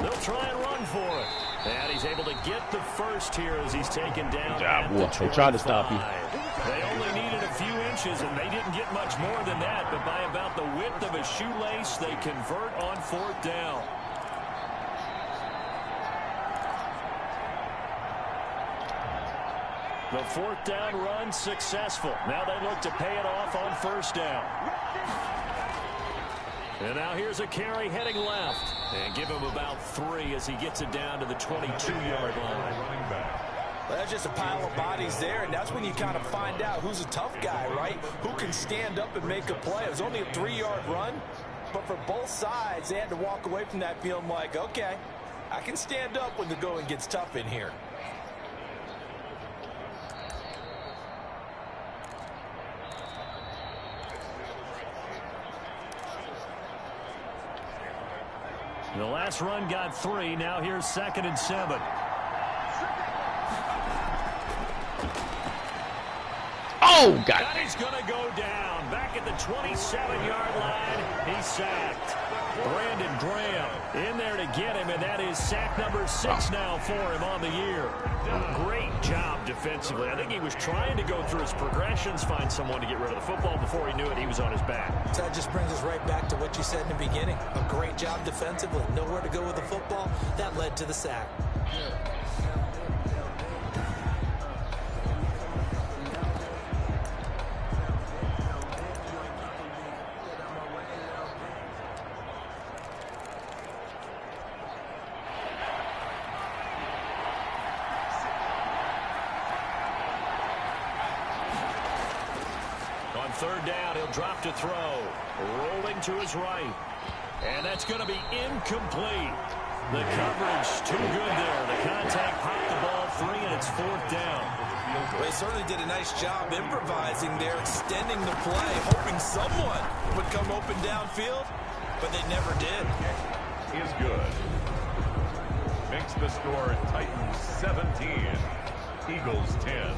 They'll try and run for it. And he's able to get the first here as he's taken down. Good job, boy. They tried to stop you. They only needed a few inches, and they didn't get much more than that. But by about the width of a shoelace, they convert on 4th down. The 4th down run successful. Now they look to pay it off on 1st down. And now here's a carry heading left. And give him about 3 as he gets it down to the 22-yard line. Well, that's just a pile of bodies there, and that's when you kind of find out who's a tough guy, right? Who can stand up and make a play. It was only a 3-yard run, but for both sides, they had to walk away from that feeling like, okay, I can stand up when the going gets tough in here. The last run got 3. Now here's 2nd and 7. Oh, God. And he's going to go down. Back at the 27-yard line. He's sacked. Brandon Graham in there to get him, and that is sack number 6 now for him on the year. Great job defensively. I think he was trying to go through his progressions, find someone to get rid of the football. Before he knew it, he was on his back. So that just brings us right back to what you said in the beginning. A great job defensively. Nowhere to go with the football. That led to the sack. On 3rd down, he'll drop to throw. Rolling to his right. And that's going to be incomplete. The coverage too good there. The contact popped the ball free, and it's 4th down. Well, they certainly did a nice job improvising there, extending the play, hoping someone would come open downfield, but they never did. Is good. Makes the score Titans 17, Eagles 10.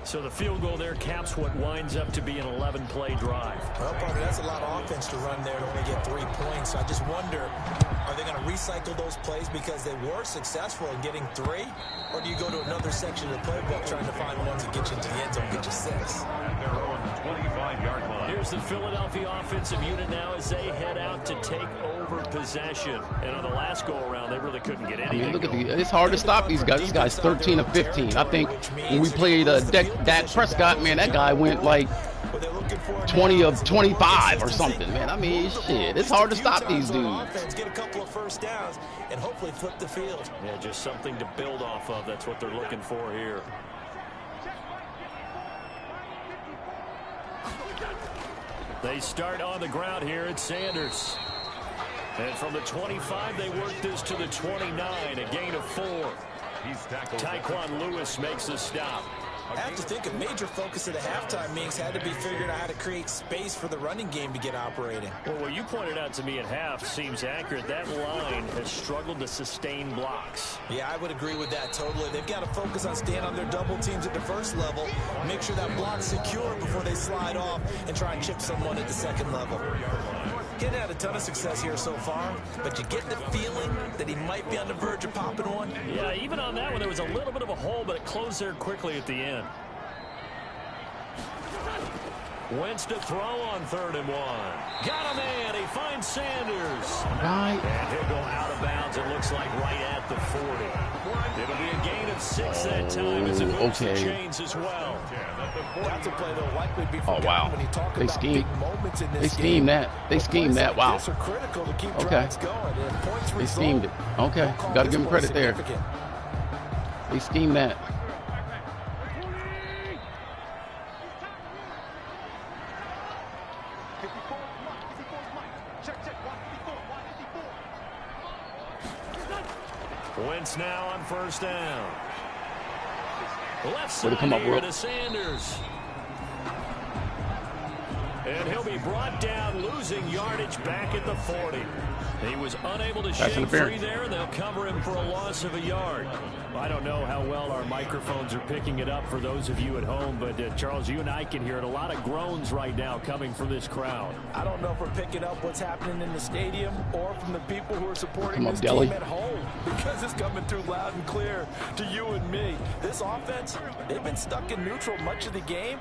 So the field goal there caps what winds up to be an 11-play drive. Well, partner, that's a lot of offense to run there to only get 3 points. So I just wonder, are they going to recycle those plays because they were successful in getting 3? Or do you go to another section of the playbook trying to find ones that get you into the end zone, get you 6? At their own 25-yard line. Here's the Philadelphia offensive unit now as they head out to take over possession. And on the last go-around, they really couldn't get anything. I mean, look at it's hard to stop these guys. This guy's 13 of 15. I think when we played Dak Prescott, man, that guy went like 20 of 25 or something, man. I mean, shit, it's hard to stop these dudes. Get a couple of first downs and hopefully flip the field. Yeah, just something to build off of. That's what they're looking for here. They start on the ground here at Sanders. And from the 25, they work this to the 29, a gain of 4. He's tackled. Tyquan Lewis makes the stop. I have to think a major focus of the halftime meetings had to be figuring out how to create space for the running game to get operating. Well, what you pointed out to me at half seems accurate. That line has struggled to sustain blocks. Yeah, I would agree with that totally. They've got to focus on staying on their double teams at the first level, make sure that block's secure before they slide off and try and chip someone at the second level. Getting had a ton of success here so far, but you get the feeling that he might be on the verge of popping one. Yeah, even on that one, there was a little bit of a hole, but it closed there quickly at the end. Wentz to throw on 3rd and 1. Got a man. He finds Sanders. Right. And he'll go out of bounds, it looks like, right at the 40. It'll be a gain of 6 that time as it moves the chains as well. That's a play that'll likely be Oh, wow. when you talk They about scheme. big moments in this They game. schemed that. They schemed Plays that. like Wow. this are critical to keep Okay. drives going. And points They result, schemed it. Okay. we'll call Got to this give them play credit there. significant. They schemed that. Wentz now on 1st down. Left Way to side come up, here Will. to Sanders. And he'll be brought down, losing yardage back at the 40. He was unable to shake free there, and they'll cover him for a loss of a yard. I don't know how well our microphones are picking it up for those of you at home, but Charles, you and I can hear it. A lot of groans right now coming from this crowd. I don't know if we're picking up what's happening in the stadium or from the people who are supporting Come on, this Deli. team at home, because it's coming through loud and clear to you and me. This offense, they've been stuck in neutral much of the game,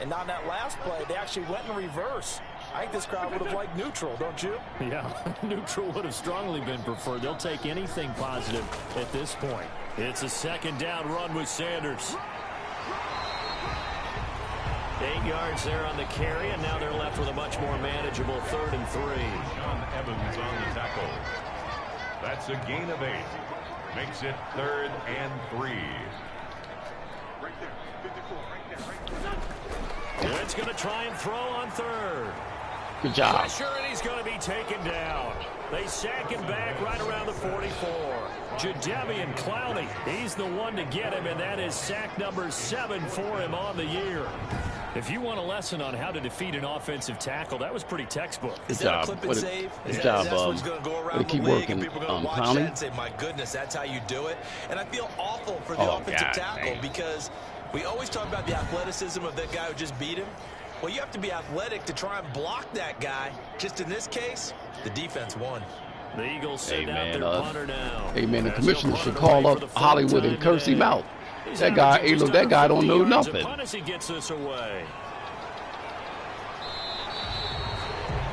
and on that last play, they actually went in reverse. I think this crowd would have liked neutral, don't you? Yeah, neutral would have strongly been preferred. They'll take anything positive at this point. It's a 2nd down run with Sanders. 8 yards there on the carry, and now they're left with a much more manageable 3rd and 3. Sean Evans on the tackle. That's a gain of 8. Makes it 3rd and 3. Wentz going to try and throw on 3rd. Good job. Pressure, and he's going to be taken down. They sack him back right around the 44. Jadeveon Clowney, he's the one to get him, and that is sack number 7 for him on the year. If you want a lesson on how to defeat an offensive tackle, that was pretty textbook. Is Good that a job. clip and What a- save? good Is job, that's what's going to go way to around keep the league, working, and people are going to watch Clowney. that and say, my goodness, that's how you do it. And I feel awful for the Oh, offensive God, tackle man. because we always talk about the athleticism of that guy who just beat him. Well, you have to be athletic to try and block that guy. Just in this case, the defense won. The Eagles send Hey, out man, their punter now. Hey, man, the As commissioner they'll should punt it call away up for the 3rd Hollywood time and curse him today. out. He's That guy, averaging hey, just look, that under guy don't 50 know yards a nothing. punt as he gets this away.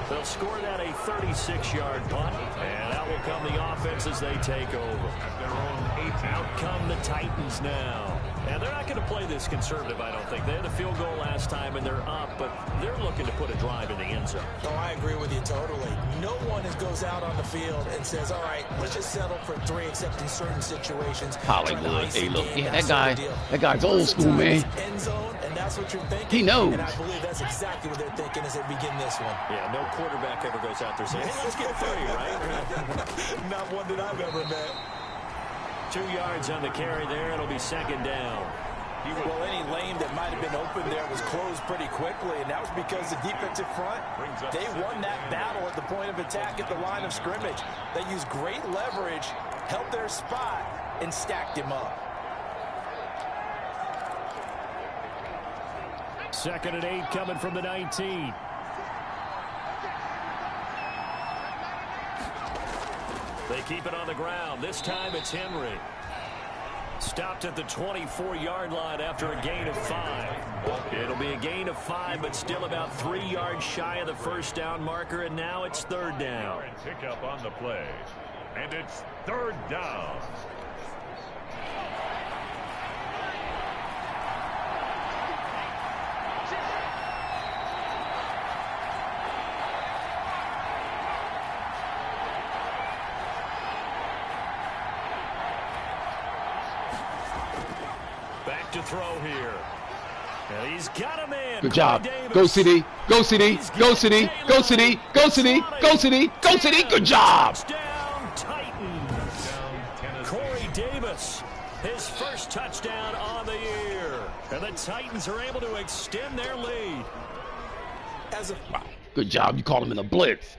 They'll score that a 36-yard punt, and out will come the offense as they take over. At their own 8 Out come the Titans now. And they're not going to play this conservative, I don't think. They had a field goal last time, and they're up, but they're looking to put a drive in the end zone. Oh, I agree with you totally. No one goes out on the field and says, all right, let's just settle for 3, except in certain situations. Hollywood. Hey, look, yeah, that guy. guy's old school, man. End zone, and that's what you're thinking. He knows. And I believe that's exactly what they're thinking as they begin this one. Yeah, no quarterback ever goes out there saying, hey, let's get 3, right? Not one that I've ever met. 2 yards on the carry there. It'll be 2nd down. Well, any lane that might have been open there was closed pretty quickly, and that was because the defensive front, they won that battle at the point of attack at the line of scrimmage. They used great leverage, held their spot, and stacked him up. 2nd and 8 coming from the 19. They keep it on the ground. This time it's Henry. Stopped at the 24-yard line after a gain of 5. It'll be a gain of 5, but still about 3 yards shy of the 1st down marker, and now it's 3rd down. Pick up on the play. And it's 3rd down. Back to throw here. And he's got a man. Good job. Davis. Go CD. Go CD. Go CD. Go CD. Go CD. Go CD. Go CD. Good job. Touchdown Titans. Corey Davis, his first touchdown on the year. And the Titans are able to extend their lead. Wow. Good job. You called him in a blitz.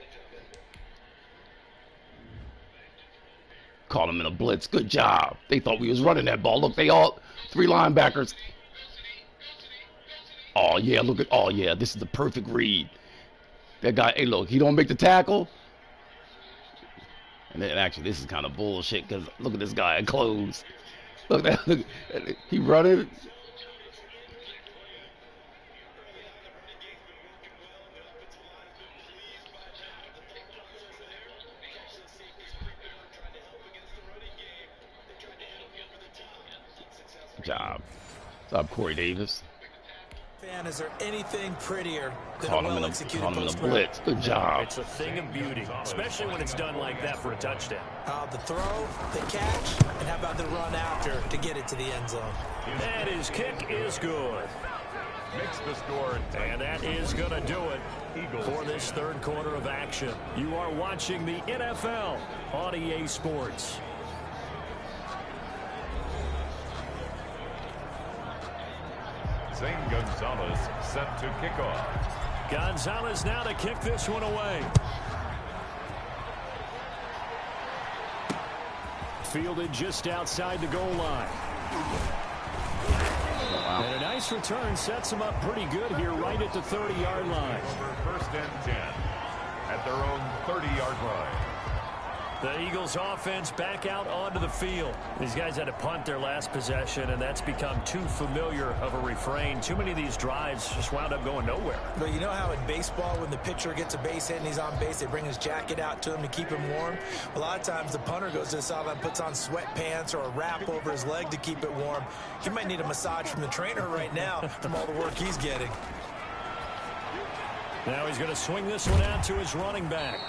Called him in a blitz. Good job. They thought we was running that ball. Look, they all 3 linebackers. Oh, yeah, look at, oh, yeah, this is the perfect read. That guy, hey, look, he don't make the tackle. And then actually, this is kind of bullshit because look at this guy in clothes. Look, look, he running. job. What's up, Corey Davis? Fan, is there anything prettier than Caught a him in well-executed a post blitz. Good job. It's a thing of beauty, especially when it's done like that for a touchdown. The throw, the catch, and how about the run after to get it to the end zone? And his kick is good. Makes the score. And that is going to do it for this third quarter of action. You are watching the NFL on EA Sports. Zane Gonzalez set to kick off. Gonzalez now to kick this one away. Fielded just outside the goal line. Wow. And a nice return sets them up pretty good here right at the 30-yard line. For 1st and 10 at their own 30-yard line. The Eagles offense back out onto the field. These guys had to punt their last possession, and that's become too familiar of a refrain. Too many of these drives just wound up going nowhere. But you know how in baseball, when the pitcher gets a base hit and he's on base, they bring his jacket out to him to keep him warm? A lot of times the punter goes to the sideline, puts on sweatpants or a wrap over his leg to keep it warm. He might need a massage from the trainer right now from all the work he's getting. Now he's going to swing this one out to his running back.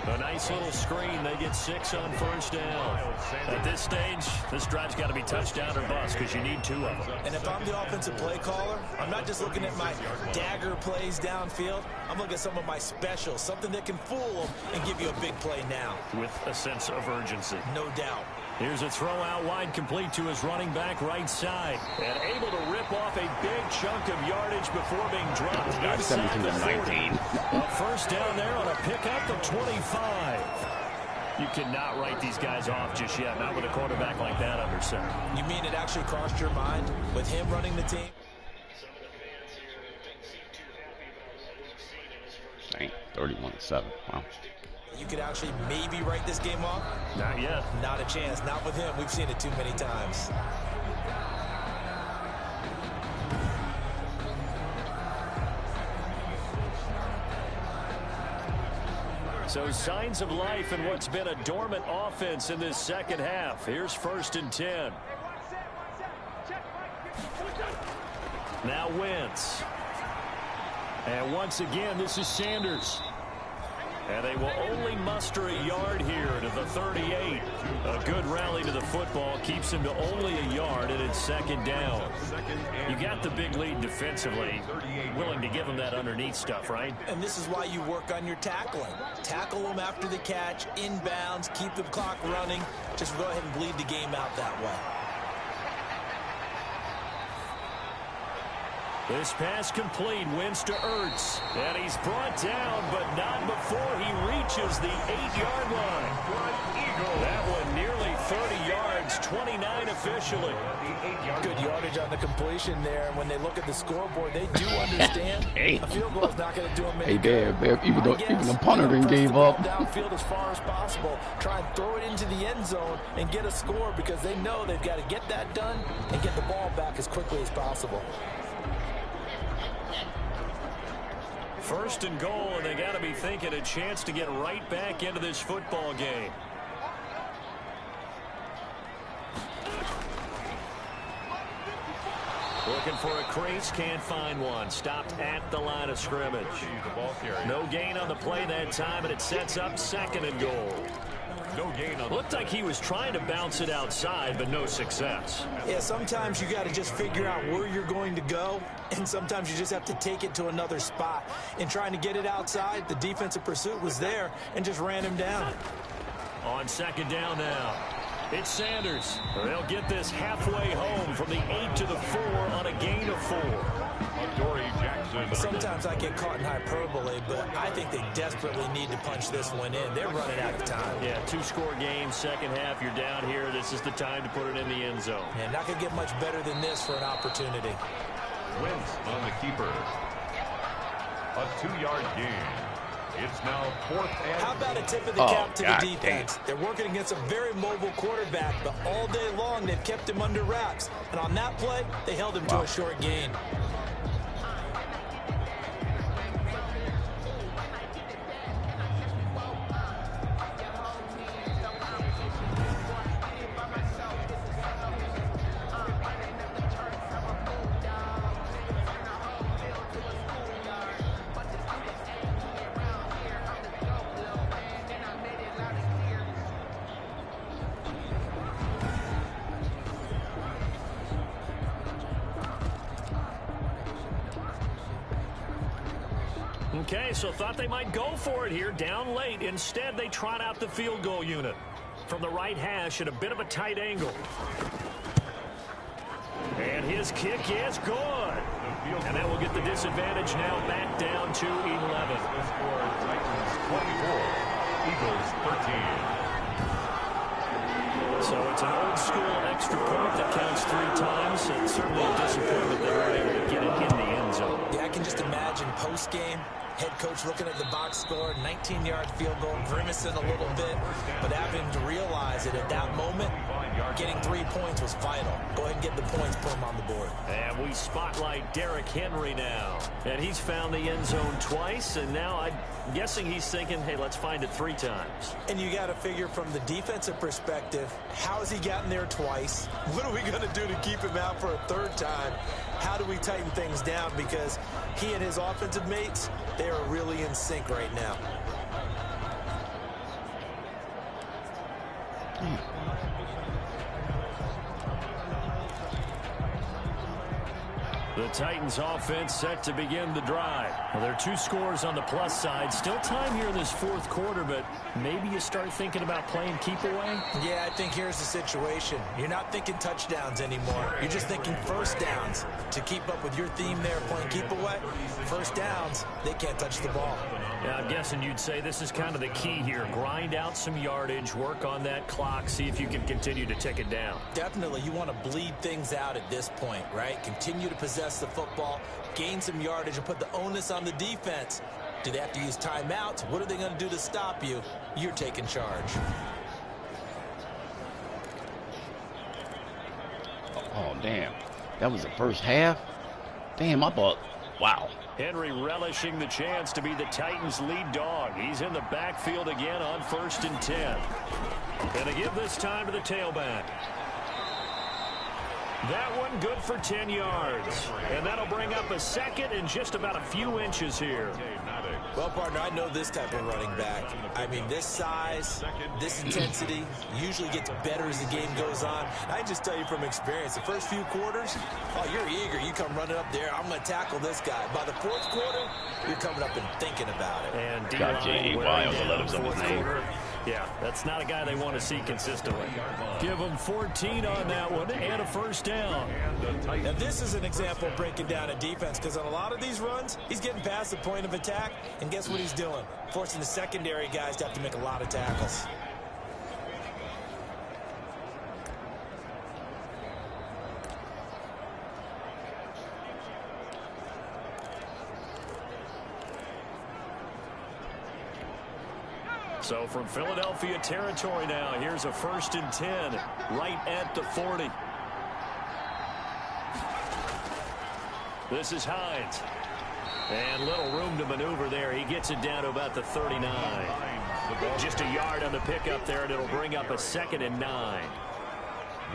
A nice little screen. They get 6 on 1st down. At this stage, this drive's got to be touchdown or bust because you need 2 of them. And if I'm the offensive play caller, I'm not just looking at my dagger plays downfield. I'm looking at some of my specials, something that can fool them and give you a big play now. With a sense of urgency. No doubt. Here's a throw out wide, complete to his running back right side. And able to rip off a big chunk of yardage before being dropped inside the 40. A 1st down there on a pickup of 25. You cannot write these guys off just yet, not with a quarterback like that under center. You mean it actually crossed your mind with him running the team? Dang, 31-7. Wow. You could actually maybe write this game off? Not yet. Not a chance. Not with him. We've seen it too many times. So signs of life in what's been a dormant offense in this second half. Here's 1st and 10. Now Wentz. And once again, this is Sanders. And they will only muster a yard here to the 38. A good rally to the football keeps him to only a yard, and it's 2nd down. You got the big lead defensively. Willing to give them that underneath stuff, right? And this is why you work on your tackling. Tackle them after the catch, inbounds, keep the clock running. Just go ahead and bleed the game out that way. This pass complete, Wentz to Ertz. And he's brought down, but not before he reaches the 8-yard line. That one nearly 30 yards, 29 officially. Good yardage on the completion there. When they look at the scoreboard, they do understand Hey. a field goal is not going to do them any Hey, good. Bear, even the punter didn't Press the gave ball up. downfield as far as possible. Try and throw it into the end zone and get a score because they know they've got to get that done and get the ball back as quickly as possible. 1st and goal, and they got to be thinking a chance to get right back into this football game. Looking for a crease, can't find one. Stopped at the line of scrimmage. No gain on the play that time, and it sets up 2nd and goal. No gain on. Looked like he was trying to bounce it outside, but no success. Yeah, sometimes you got to just figure out where you're going to go, and sometimes you just have to take it to another spot. In trying to get it outside, the defensive pursuit was there and just ran him down. On 2nd down now, it's Sanders. They'll get this halfway home from the 8 to the 4 on a gain of 4. Dory Jackson. Sometimes I get caught in hyperbole, but I think they desperately need to punch this one in. They're running out of time. Yeah, 2-score game, second half, you're down here. This is the time to put it in the end zone. And not going to get much better than this for an opportunity. Wentz on the keeper. A 2-yard gain. It's now 4th and... How about a tip of the cap to the God defense? They're working against a very mobile quarterback, but all day long they've kept him under wraps. And on that play, they held him to a short gain. Okay, so thought they might go for it here, down late. Instead, they trot out the field goal unit from the right hash at a bit of a tight angle. And his kick is good. And that will get the disadvantage now back down to 11. The score, Titans 24, Eagles 13. So it's an old-school extra point that counts 3 times, and certainly a disappointment they weren't able to get it in the end zone. Yeah, I can just imagine post-game, head coach looking at the box score, 19-yard field goal, grimacing a little bit, but having to realize that at that moment, getting 3 points was vital. Go ahead and get the points, put them on the board. And we spotlight Derrick Henry now. And he's found the end zone twice, and now I'm guessing he's thinking, hey, let's find it 3 times. And you got to figure from the defensive perspective, how has he gotten there twice? What are we going to do to keep him out for a 3rd time? How do we tighten things down? Because he and his offensive mates, they are really in sync right now. The Titans offense set to begin the drive. Well, there are 2 scores on the plus side. Still time here in this 4th quarter, but maybe you start thinking about playing keep away? Yeah, I think here's the situation. You're not thinking touchdowns anymore. You're just thinking first downs. To keep up with your theme there, playing keep away, first downs, they can't touch the ball. Yeah, I'm guessing you'd say this is kind of the key here. Grind out some yardage, work on that clock, see if you can continue to tick it down. Definitely, you want to bleed things out at this point, right? Continue to possess the football, gain some yardage, and put the onus on the defense. Do they have to use timeouts? What are they going to do to stop you? You're taking charge. Oh, damn. That was the first half? Damn, I thought, wow. Henry relishing the chance to be the Titans' lead dog. He's in the backfield again on 1st and 10. And to give this time to the tailback. That one good for 10 yards. And that'll bring up a second and just about a few inches here. Well, partner, I know this type of running back. I mean, this size, this intensity usually gets better as the game goes on. I can just tell you from experience, the first few quarters, oh, you're eager. You come running up there, I'm going to tackle this guy. By the 4th quarter, you're coming up and thinking about it. And Got J.A.Y. on the letters of his name. Yeah, that's not a guy they want to see consistently. Give him 14 on that one and a first down. Now, this is an example of breaking down a defense because on a lot of these runs, he's getting past the point of attack, and guess what he's doing? Forcing the secondary guys to have to make a lot of tackles. So from Philadelphia territory now, here's a 1st and 10 right at the 40. This is Hines. And little room to maneuver there. He gets it down to about the 39. Just a yard on the pickup there, and it'll bring up a 2nd and 9.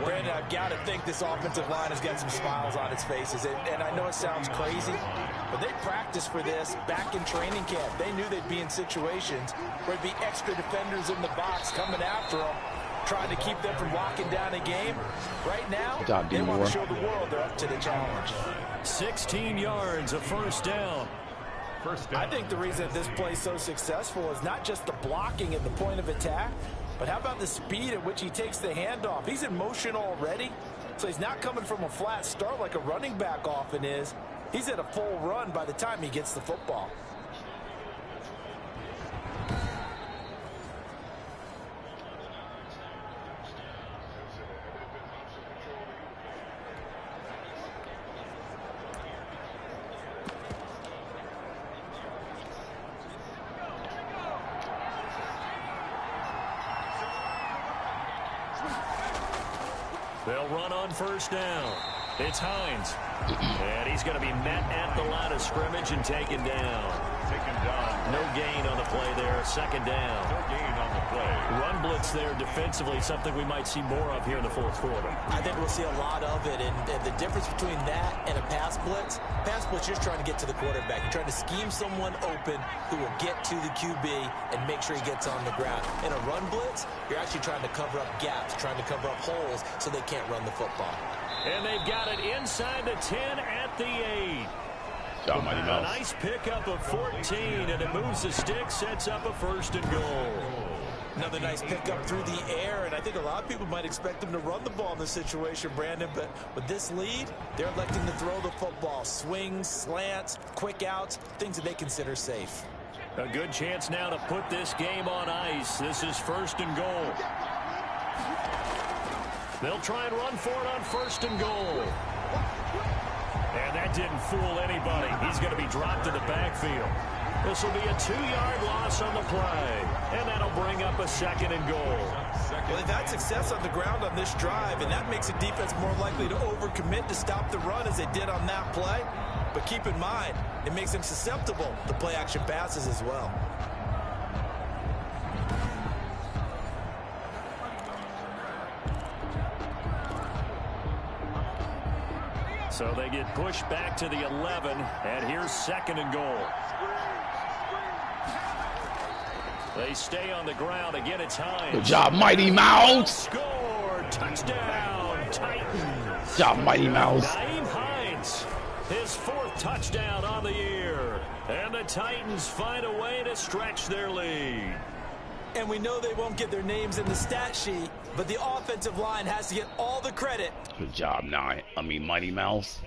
Brandon, I've got to think this offensive line has got some smiles on its faces. And I know it sounds crazy, but they practiced for this back in training camp. They knew they'd be in situations where there'd be extra defenders in the box coming after them, trying to keep them from locking down a game. Right now, they want to show the world they're up to the challenge. 16 yards, a first down. I think the reason that this play is so successful is not just the blocking at the point of attack, but how about the speed at which he takes the handoff? He's in motion already, so he's not coming from a flat start like a running back often is. He's at a full run by the time he gets the football. They'll run on first down. It's Hines. And he's going to be met at the line of scrimmage and taken down. No gain on the play there. 2nd down. No gain on the play. Run blitz there defensively, something we might see more of here in the 4th quarter. I think we'll see a lot of it, and the difference between that and a pass blitz, you're just trying to get to the quarterback. You're trying to scheme someone open who will get to the QB and make sure he gets on the ground. In a run blitz, you're actually trying to cover up gaps, trying to cover up holes so they can't run the football. And they've got it inside the 10 at the 8. Job, Mighty A Mouse. nice pickup of 14, and it moves the stick, sets up a 1st and goal. Another nice pickup through the air, and I think a lot of people might expect them to run the ball in this situation, Brandon, but with this lead, they're electing to throw the football. Swings, slants, quick outs, things that they consider safe. A good chance now to put this game on ice. This is 1st and goal. They'll try and run for it on 1st and goal. And that didn't fool anybody. He's going to be dropped to the backfield. This will be a 2-yard loss on the play. And that'll bring up a 2nd and goal. Well, they've had success on the ground on this drive, and that makes the defense more likely to overcommit to stop the run as they did on that play. But keep in mind, it makes them susceptible to play-action passes as well. So they get pushed back to the 11, and here's 2nd and goal. They stay on the ground. Again, it's Hines. Good job, Mighty Mouse. Score! Touchdown, Titans. Good job, Mighty Mouse. Nyheim Hines, his 4th touchdown on the year. And the Titans find a way to stretch their lead. And we know they won't get their names in the stat sheet, but the offensive line has to get all the credit. Good job, Mighty Mouse.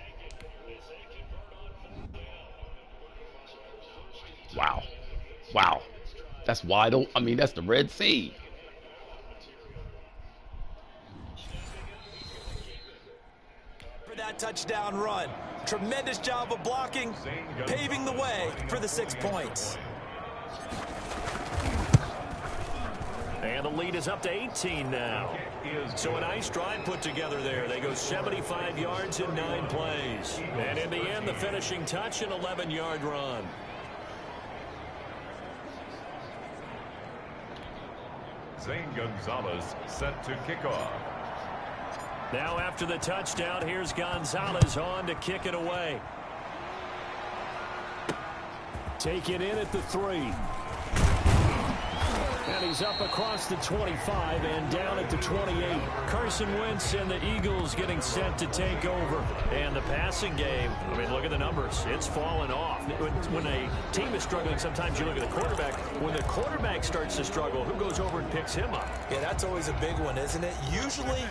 Wow. Wow. That's wide open. I mean, that's the Red Sea. For that touchdown run. Tremendous job of blocking, paving the way for the 6 points. And the lead is up to 18 now. So a nice drive put together there. They go 75 yards in 9 plays. And in the end, the finishing touch, an 11-yard run. Zane Gonzalez set to kick off. Now after the touchdown, here's Gonzalez on to kick it away. Take it in at the 3. And he's up across the 25 and down at the 28. Carson Wentz and the Eagles getting set to take over. And the passing game, I mean, look at the numbers. It's fallen off. When a team is struggling, sometimes you look at the quarterback. When the quarterback starts to struggle, who goes over and picks him up? Yeah, that's always a big one, isn't it? Usually,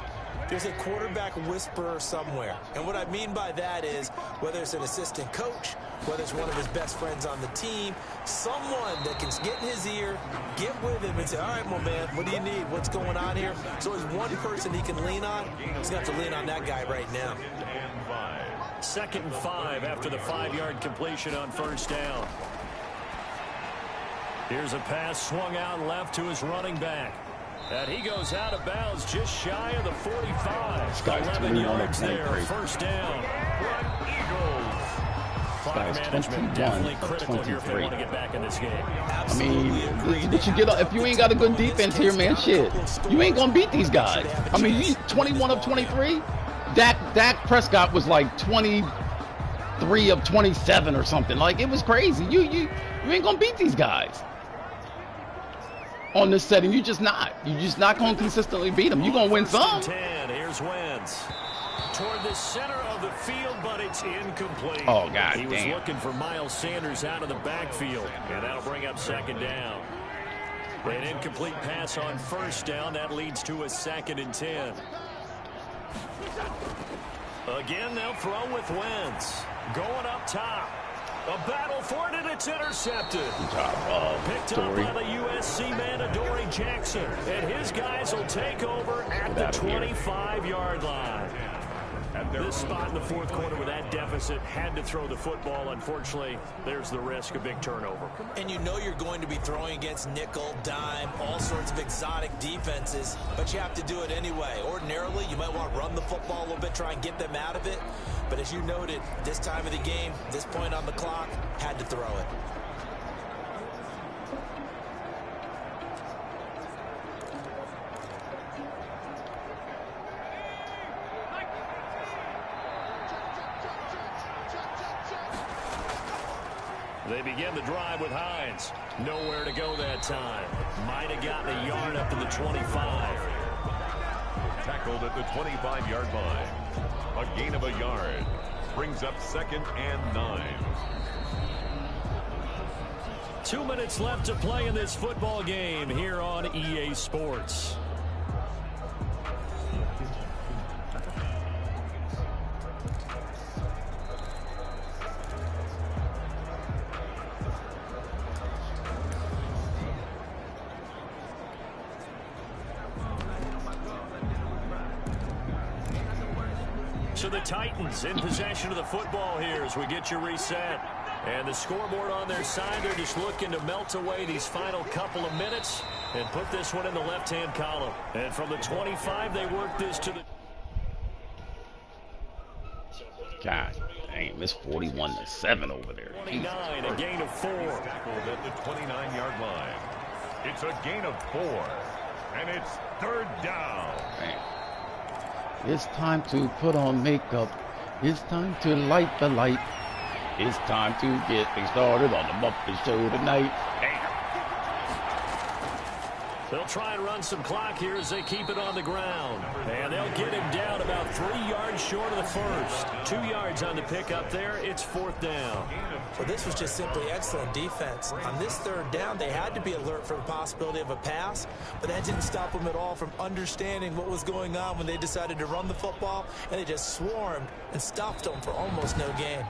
there's a quarterback whisperer somewhere. And what I mean by that is, whether it's an assistant coach, whether it's one of his best friends on the team, someone that can get in his ear, get with him and say, all right, my man, what do you need? What's going on here? So there's one person he can lean on. He's going to have to lean on that guy right now. 2nd and 5 after the 5-yard completion on 1st down. Here's a pass swung out left to his running back. And he goes out of bounds just shy of the 45. 11 yards there, 1st down. Eagles. Clock management definitely critical here if they want to get back in this game. I mean, but you get if you ain't got a good defense here, man, shit, you ain't gonna beat these guys. I mean, you 21 of 23. Dak Prescott was like 23 of 27 or something. Like, it was crazy. You ain't gonna beat these guys on this setting. You're just not gonna consistently beat them. You're gonna win some. 10. Here's Wentz toward the center of the field, but it's incomplete. Oh, God He was damn. looking for Miles Sanders out of the backfield, and that'll bring up 2nd down. An incomplete pass on 1st down. That leads to a 2nd and 10. Again, they'll throw with Wentz. Going up top. A battle for it, and it's intercepted. Picked up by the USC man, Adoree Jackson. And his guys will take over at the 25-yard line. This spot in the 4th quarter with that deficit, had to throw the football. Unfortunately, there's the risk of big turnover. And you know you're going to be throwing against nickel, dime, all sorts of exotic defenses, but you have to do it anyway. Ordinarily, you might want to run the football a little bit, try and get them out of it. But as you noted, this time of the game, this point on the clock, had to throw it. They begin the drive with Hines. Nowhere to go that time. Might have gotten a yard up to the 25. Tackled at the 25-yard line. A gain of a yard. brings up 2nd and 9. 2 minutes left to play in this football game here on EA Sports. So the Titans in possession of the football here as we get you reset. And the scoreboard on their side, they're just looking to melt away these final couple of minutes and put this one in the left-hand column. And from the 25, they work this to the... God dang, it's 41-7 over there. 29, a gain of 4. Tackled at the 29-yard line. It's a gain of 4. And it's 3rd down. Man. It's time to put on makeup. It's time to light the light. It's time to get things started on the Muppet Show tonight. They'll try and run some clock here as they keep it on the ground. And they'll get him down about 3 yards short of the first. 2 yards on the pickup there. It's 4th down. Well, this was just simply excellent defense. On this 3rd down, they had to be alert for the possibility of a pass, but that didn't stop them at all from understanding what was going on when they decided to run the football, and they just swarmed and stuffed them for almost no gain.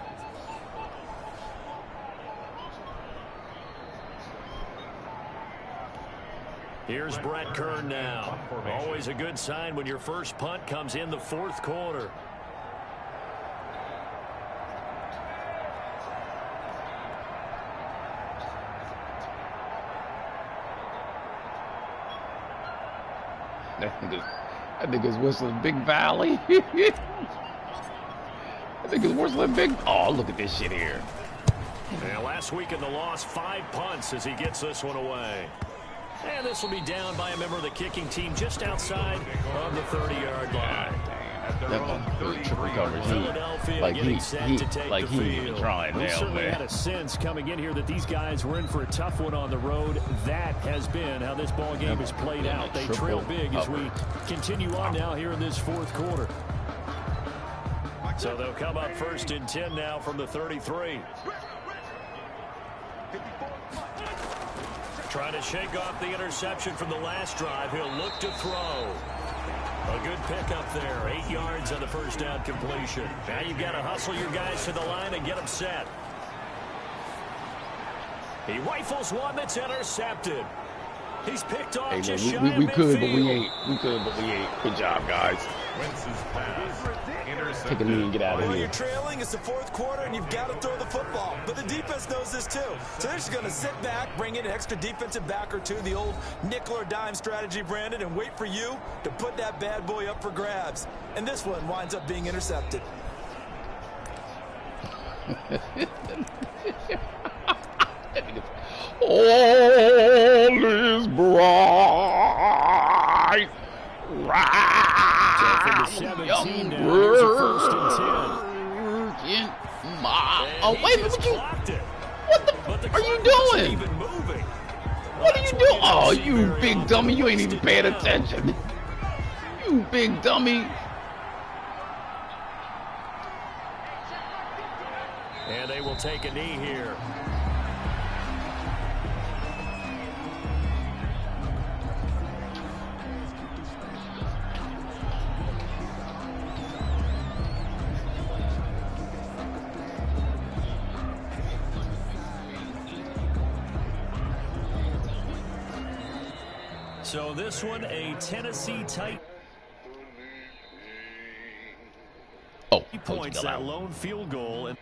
Here's Brett Kern now. Always a good sign when your first punt comes in the 4th quarter. I think it's whistling Big Valley. I think it's whistling Big... Oh, look at this shit here. And last week in the loss, 5 punts as he gets this one away. And this will be down by a member of the kicking team just outside of the 30-yard line. That was triple coverage. Philadelphia Like getting set to take the he field. even trying We now, certainly had man. a sense coming in here that these guys were in for a tough one on the road. That has been how this ball game has played out. They trail big as we continue on now here in this 4th quarter. So they'll come up 1st and 10 now from the 33. Trying to shake off the interception from the last drive. He'll look to throw. A good pickup there. 8 yards on the first down completion. Now you've got to hustle your guys to the line and get them set. He rifles one that's intercepted. He's picked off just shy of we could, but we midfield. ain't. We could, but we ain't. Good job, guys. Wentz's pass. Take a knee and get out of Well, here. you're trailing. It's the 4th quarter, and you've got to throw the football. But the defense knows this, too. So they're just going to sit back, bring in an extra defensive back or two, the old nickel or dime strategy, Brandon, and wait for you to put that bad boy up for grabs. And this one winds up being intercepted. All is bright. So from the 17 now, here's a 1st and 10. Oh, wait, He just what you... blocked it. What But the the are you clock wasn't doing? even moving. What are you That's doing? what Oh, don't see you very big often. dummy. You ain't even First paying down. attention. You big dummy. And they will take a knee here. So this one, a Tennessee Titan. Oh, He points that lone field goal. And